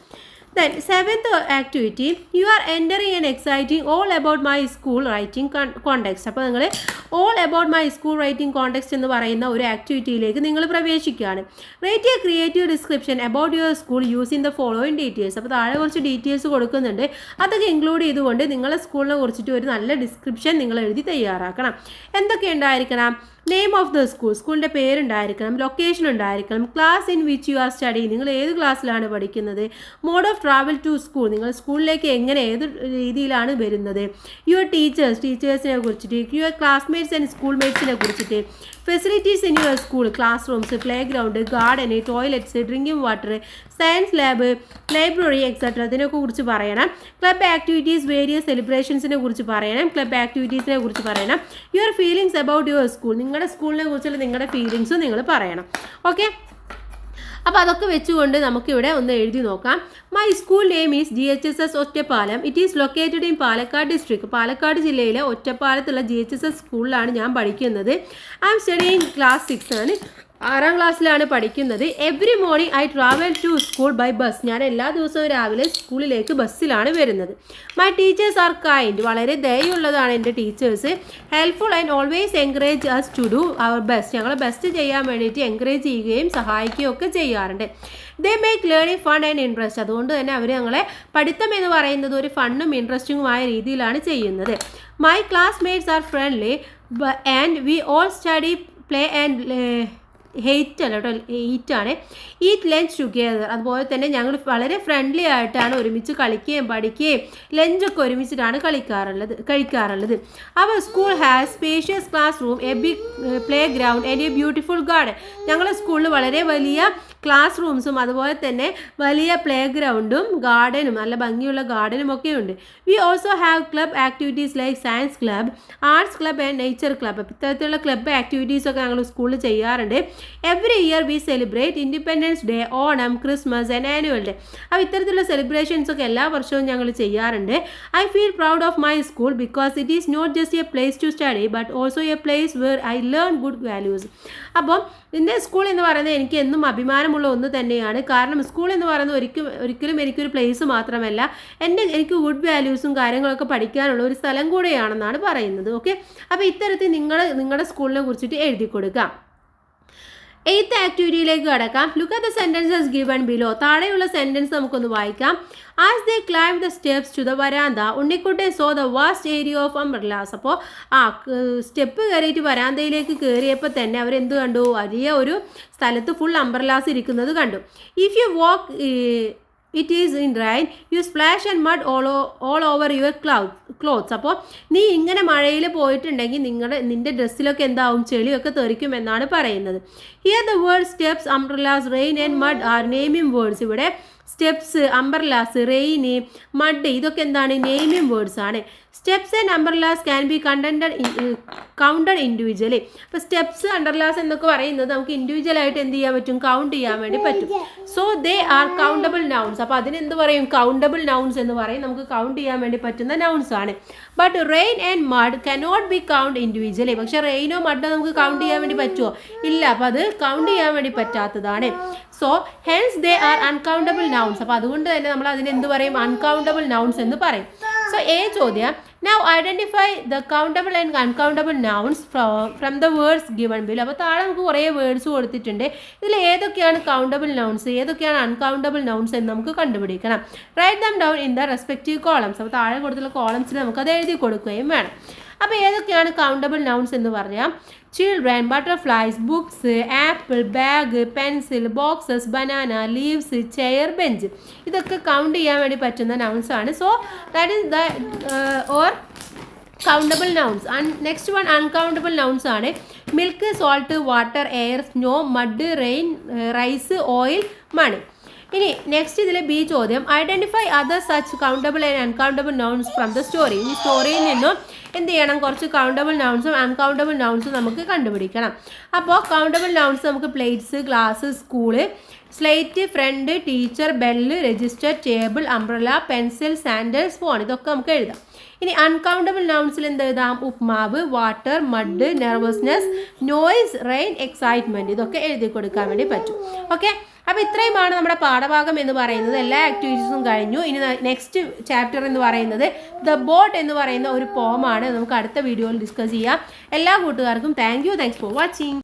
Then seventh activity, you are entering an exciting all about my school writing context. അപ്പോൾ നിങ്ങൾ all about my school writing context എന്ന് പറയുന്ന ഒരു ആക്ടിവിറ്റിയിലേക്ക് നിങ്ങൾ പ്രവേശിക്കുകയാണ്. Write a creative description about your school using the following details. അപ്പോൾ താഴെ കുറച്ച് ഡീറ്റെയിൽസ് കൊടുക്കുന്നുണ്ട്. അതൊക്കെ ഇൻക്ലൂഡ് ചെയ്തുകൊണ്ട് നിങ്ങളുടെ സ്കൂളിനെ കുറിച്ചിട്ട് ഒരു നല്ല ഡിസ്ക്രിപ്ഷൻ നിങ്ങൾ എഴുതി തയ്യാറാക്കണം. എന്തൊക്കെ ഉണ്ടായിരിക്കണം? നെയിം ഓഫ് ദ സ്കൂൾ, സ്കൂളിൻ്റെ പേരുണ്ടായിരിക്കണം, ലൊക്കേഷൻ ഉണ്ടായിരിക്കണം, class in which you are study, നിങ്ങൾ ഏത് ക്ലാസ്സിലാണ് പഠിക്കുന്നത്, mode of travel to school, നിങ്ങൾ സ്കൂളിലേക്ക് എങ്ങനെ ഏത് രീതിയിലാണ് വരുന്നത്, യുവർ ടീച്ചേഴ്സിനെ കുറിച്ചിട്ട്, യുവർ ക്ലാസ്മേറ്റ്സ് ആൻഡ് സ്കൂൾ മേറ്റ്സിനെ കുറിച്ചിട്ട്, facilities in your school, classrooms, playground, garden, toilets, drinking water, science lab, library etcetera ഇതിനൊക്കെ കുറിച്ച് പറയണം. ക്ലബ് ആക്ടിവിറ്റീസ്, വേരിയസ് സെലിബ്രേഷൻസിനെ കുറിച്ച് പറയണം, ക്ലബ് ആക്ടിവിറ്റീസിനെ കുറിച്ച് പറയണം. Your feelings about your school, നിങ്ങളുടെ സ്കൂളിനെ കുറിച്ചുള്ള നിങ്ങളുടെ ഫീലിങ്സും നിങ്ങൾ പറയണം. ഓക്കെ, അപ്പോൾ അതൊക്കെ വെച്ചുകൊണ്ട് നമുക്കിവിടെ ഒന്ന് എഴുതി നോക്കാം. My school name is GHSS Ottapalam. It is located in Palakkad district. Palakkad ജില്ലയിലെ ഒറ്റപ്പാലത്തുള്ള GHSS സ്കൂളിലാണ് ഞാൻ പഠിക്കുന്നത്. ഐ എം സ്റ്റഡിയിങ് ക്ലാസ് 6 ആണ്, 6ാം ക്ലാസ്സിലാണ് പഠിക്കുന്നത്. Every morning I travel to school by bus. ഞാൻ എല്ലാ ദിവസവും രാവിലെ സ്കൂളിലേക്ക് ബസ്സിലാണ് വരുന്നത്. My teachers are kind. വളരെ ദയുള്ളതാണ് എൻ്റെ teachers. Helpful and always encourage us to do our best. ഞങ്ങൾ ബെസ്റ്റ് ചെയ്യാൻ വേണ്ടിയിട്ട് എൻകറേജ് ചെയ്യുകയും സഹായിക്കുകയും ഒക്കെ ചെയ്യാറുണ്ട്. They make learning fun and interest. അതുകൊണ്ട് തന്നെ അവർ ഞങ്ങളെ പഠിത്തം എന്ന് പറയുന്നത് ഒരു ഫണ്ണും ഇൻട്രസ്റ്റിംഗുമായ രീതിയിലാണ് ചെയ്യുന്നത്. My classmates are friendly and we all study play and hate അല്ല കേട്ടോ, ഈറ്റാണ്. Eat lunch together. അതുപോലെ തന്നെ ഞങ്ങൾ വളരെ ഫ്രണ്ട്ലി ആയിട്ടാണ് ഒരുമിച്ച് കളിക്കുകയും പഠിക്കുകയും ലഞ്ചൊക്കെ ഒരുമിച്ചിട്ടാണ് കഴിക്കാറുള്ളത്. Our school has spacious class room, a big play ground and a beautiful garden. ഞങ്ങളുടെ സ്കൂളിൽ വളരെ വലിയ ക്ലാസ് റൂംസും അതുപോലെ തന്നെ വലിയ പ്ലേ ഗ്രൗണ്ടും ഗാർഡനും നല്ല ഭംഗിയുള്ള ഗാർഡനും ഒക്കെ ഉണ്ട്. We also have club activities like science club, arts club and nature club. ഇത്തരത്തിലുള്ള ക്ലബ് ആക്ടിവിറ്റീസൊക്കെ ഞങ്ങൾ സ്കൂളിൽ ചെയ്യാറുണ്ട്. Every year we celebrate Independence Day, Onam, Christmas and annual day. അപ്പോൾ ഇത്തരത്തിലുള്ള സെലിബ്രേഷൻസൊക്കെ എല്ലാ വർഷവും ഞങ്ങൾ ചെയ്യാറുണ്ട്. I feel proud of my school because it is not just a place to study but also a place where I learn good values. അപ്പം എൻ്റെ school എന്ന് പറയുന്നത് എനിക്ക് എന്നും അഭിമാനമുള്ള ഒന്ന് തന്നെയാണ്. കാരണം സ്കൂൾ എന്ന് പറയുന്നത് ഒരിക്കലും എനിക്കൊരു പ്ലേസ് മാത്രമല്ല, എനിക്ക് ഗുഡ് വാല്യൂസും കാര്യങ്ങളൊക്കെ പഠിക്കാനുള്ള ഒരു സ്ഥലം കൂടെയാണെന്നാണ് പറയുന്നത്. ഓക്കെ, അപ്പോൾ ഇത്തരത്തിൽ നിങ്ങളുടെ സ്കൂളിനെ കുറിച്ചിട്ട് എഴുതി കൊടുക്കാം. 8th ആക്ടിവിറ്റിയിലേക്ക് കടക്കാം. Look at the sentences given below. താഴെയുള്ള സെൻറ്റൻസ് നമുക്കൊന്ന് വായിക്കാം. As they climb the steps to the veranda Unnikuttan saw the vast area of umbrellas. അപ്പോൾ സ്റ്റെപ്പ് കയറിയിട്ട് വരാന്തയിലേക്ക് കയറിയപ്പോൾ തന്നെ അവരെന്ത് കണ്ടു? വലിയ ഒരു സ്ഥലത്ത് ഫുൾ അംബ്രലാസ് ഇരിക്കുന്നത് കണ്ടു. If you walk it is in rain you splash and mud all over your clothes. അപ്പോൾ നീ ഇങ്ങനെ മഴയിൽ പോയിട്ടുണ്ടെങ്കിൽ നിൻ്റെ ഡ്രസ്സിലൊക്കെ എന്താവും? ചെളിയൊക്കെ തെറിക്കുമെന്നാണ് പറയുന്നത്. Here the word steps, umbrellas, rain and mud are naming words. ഇവിടെ സ്റ്റെപ്സ്, അംബ്രലാസ്, റെയിന്, മഡ് ഇതൊക്കെ എന്താണ്? നെയിമിംഗ് വേർഡ്സ് ആണ്. Steps and umbrellas can be counted individually. അപ്പോൾ സ്റ്റെപ്സ്, അംബ്രലാസ് എന്നൊക്കെ പറയുന്നത് നമുക്ക് ഇൻഡിവിജ്വലായിട്ട് എന്ത് ചെയ്യാൻ പറ്റും? കൗണ്ട് ചെയ്യാൻ വേണ്ടി പറ്റും. So they are countable nouns. അപ്പോൾ അതിനെന്ത് പറയും? കൗണ്ടബിൾ നൗൺസ് എന്ന് പറയും. നമുക്ക് കൗണ്ട് ചെയ്യാൻ വേണ്ടി പറ്റുന്ന നൗൺസ് ആണ്. But rain and mud cannot be count individually. പക്ഷേ റെയിനോ മഡോ നമുക്ക് കൗണ്ട് ചെയ്യാൻ വേണ്ടി പറ്റുമോ? ഇല്ല. അപ്പോൾ അത് കൗണ്ട് ചെയ്യാൻ വേണ്ടി പറ്റാത്തതാണ്. So hence they are uncountable nouns. അപ്പോൾ അതുകൊണ്ട് തന്നെ നമ്മൾ അതിനെന്ത് പറയും? അൺകൗണ്ടബിൾ നൗൺസ് എന്ന് പറയും. സോ ചോദ്യം, now identify the countable and uncountable nouns from the words given below. അപ്പോൾ താഴെ നമുക്ക് കുറേ വേർഡ്സ് കൊടുത്തിട്ടുണ്ട്. ഇതിൽ ഏതൊക്കെയാണ് കൗണ്ടബിൾ നൗൺസ്, ഏതൊക്കെയാണ് അൺകൗണ്ടബിൾ നൗൺസ് എന്ന് നമുക്ക് കണ്ടുപിടിക്കണം. Write them down in the respective columns. അപ്പോൾ താഴെ കൊടുത്തുള്ള കോളംസിൽ നമുക്കത് എഴുതി കൊടുക്കുകയും വേണം. അപ്പോൾ ഏതൊക്കെയാണ് കൗണ്ടബിൾ നൗൺസ് എന്ന് പറഞ്ഞാൽ children, butterflies, books, apple, bag, pencil, boxes, banana, leaves, chair, bench. ഇതൊക്കെ കൗണ്ട് ചെയ്യാൻ വേണ്ടി പറ്റുന്ന നൗൺസ് ആണ്. So that is the or countable nouns. Next one uncountable nouns ആണ്. Milk, salt, water, air, snow, mud, rain, rice, oil, money. ഇനി next ഇതിലെ B ചോദ്യം, identify other such countable and uncountable nouns from the story. ഈ സ്റ്റോറിയിൽ നിന്നും എന്ത് ചെയ്യണം? കുറച്ച് കൗണ്ടബിൾ നൗൺസും അൺകൗണ്ടബിൾ നൗൺസും നമുക്ക് കണ്ടുപിടിക്കണം. അപ്പോൾ കൗണ്ടബിൾ നൗൺസ് നമുക്ക് plates, glass, school, slate, friend, teacher, bell, register, table, umbrella, pencil, sandal, spoon. ഇതൊക്കെ നമുക്ക് എഴുതാം. ഇനി അൺകൗണ്ടബിൾ നൗൺസിൽ എന്ത് എഴുതാം? Upma, water, mud, nervousness, noise, rain, excitement. ഇതൊക്കെ എഴുതി കൊടുക്കാൻ വേണ്ടി പറ്റും. ഓക്കെ, അപ്പോൾ ഇത്രയുമാണ് നമ്മുടെ പാഠഭാഗം എന്ന് പറയുന്നത്. എല്ലാ ആക്ടിവിറ്റീസും കഴിഞ്ഞു. ഇനി നെക്സ്റ്റ് ചാപ്റ്റർ എന്ന് പറയുന്നത് ദ ബോട്ട് എന്ന് പറയുന്ന ഒരു പോമാണ്. നമുക്ക് അടുത്ത വീഡിയോയിൽ ഡിസ്കസ് ചെയ്യാം. എല്ലാ കൂട്ടുകാർക്കും താങ്ക്സ് ഫോർ വാച്ചിങ്.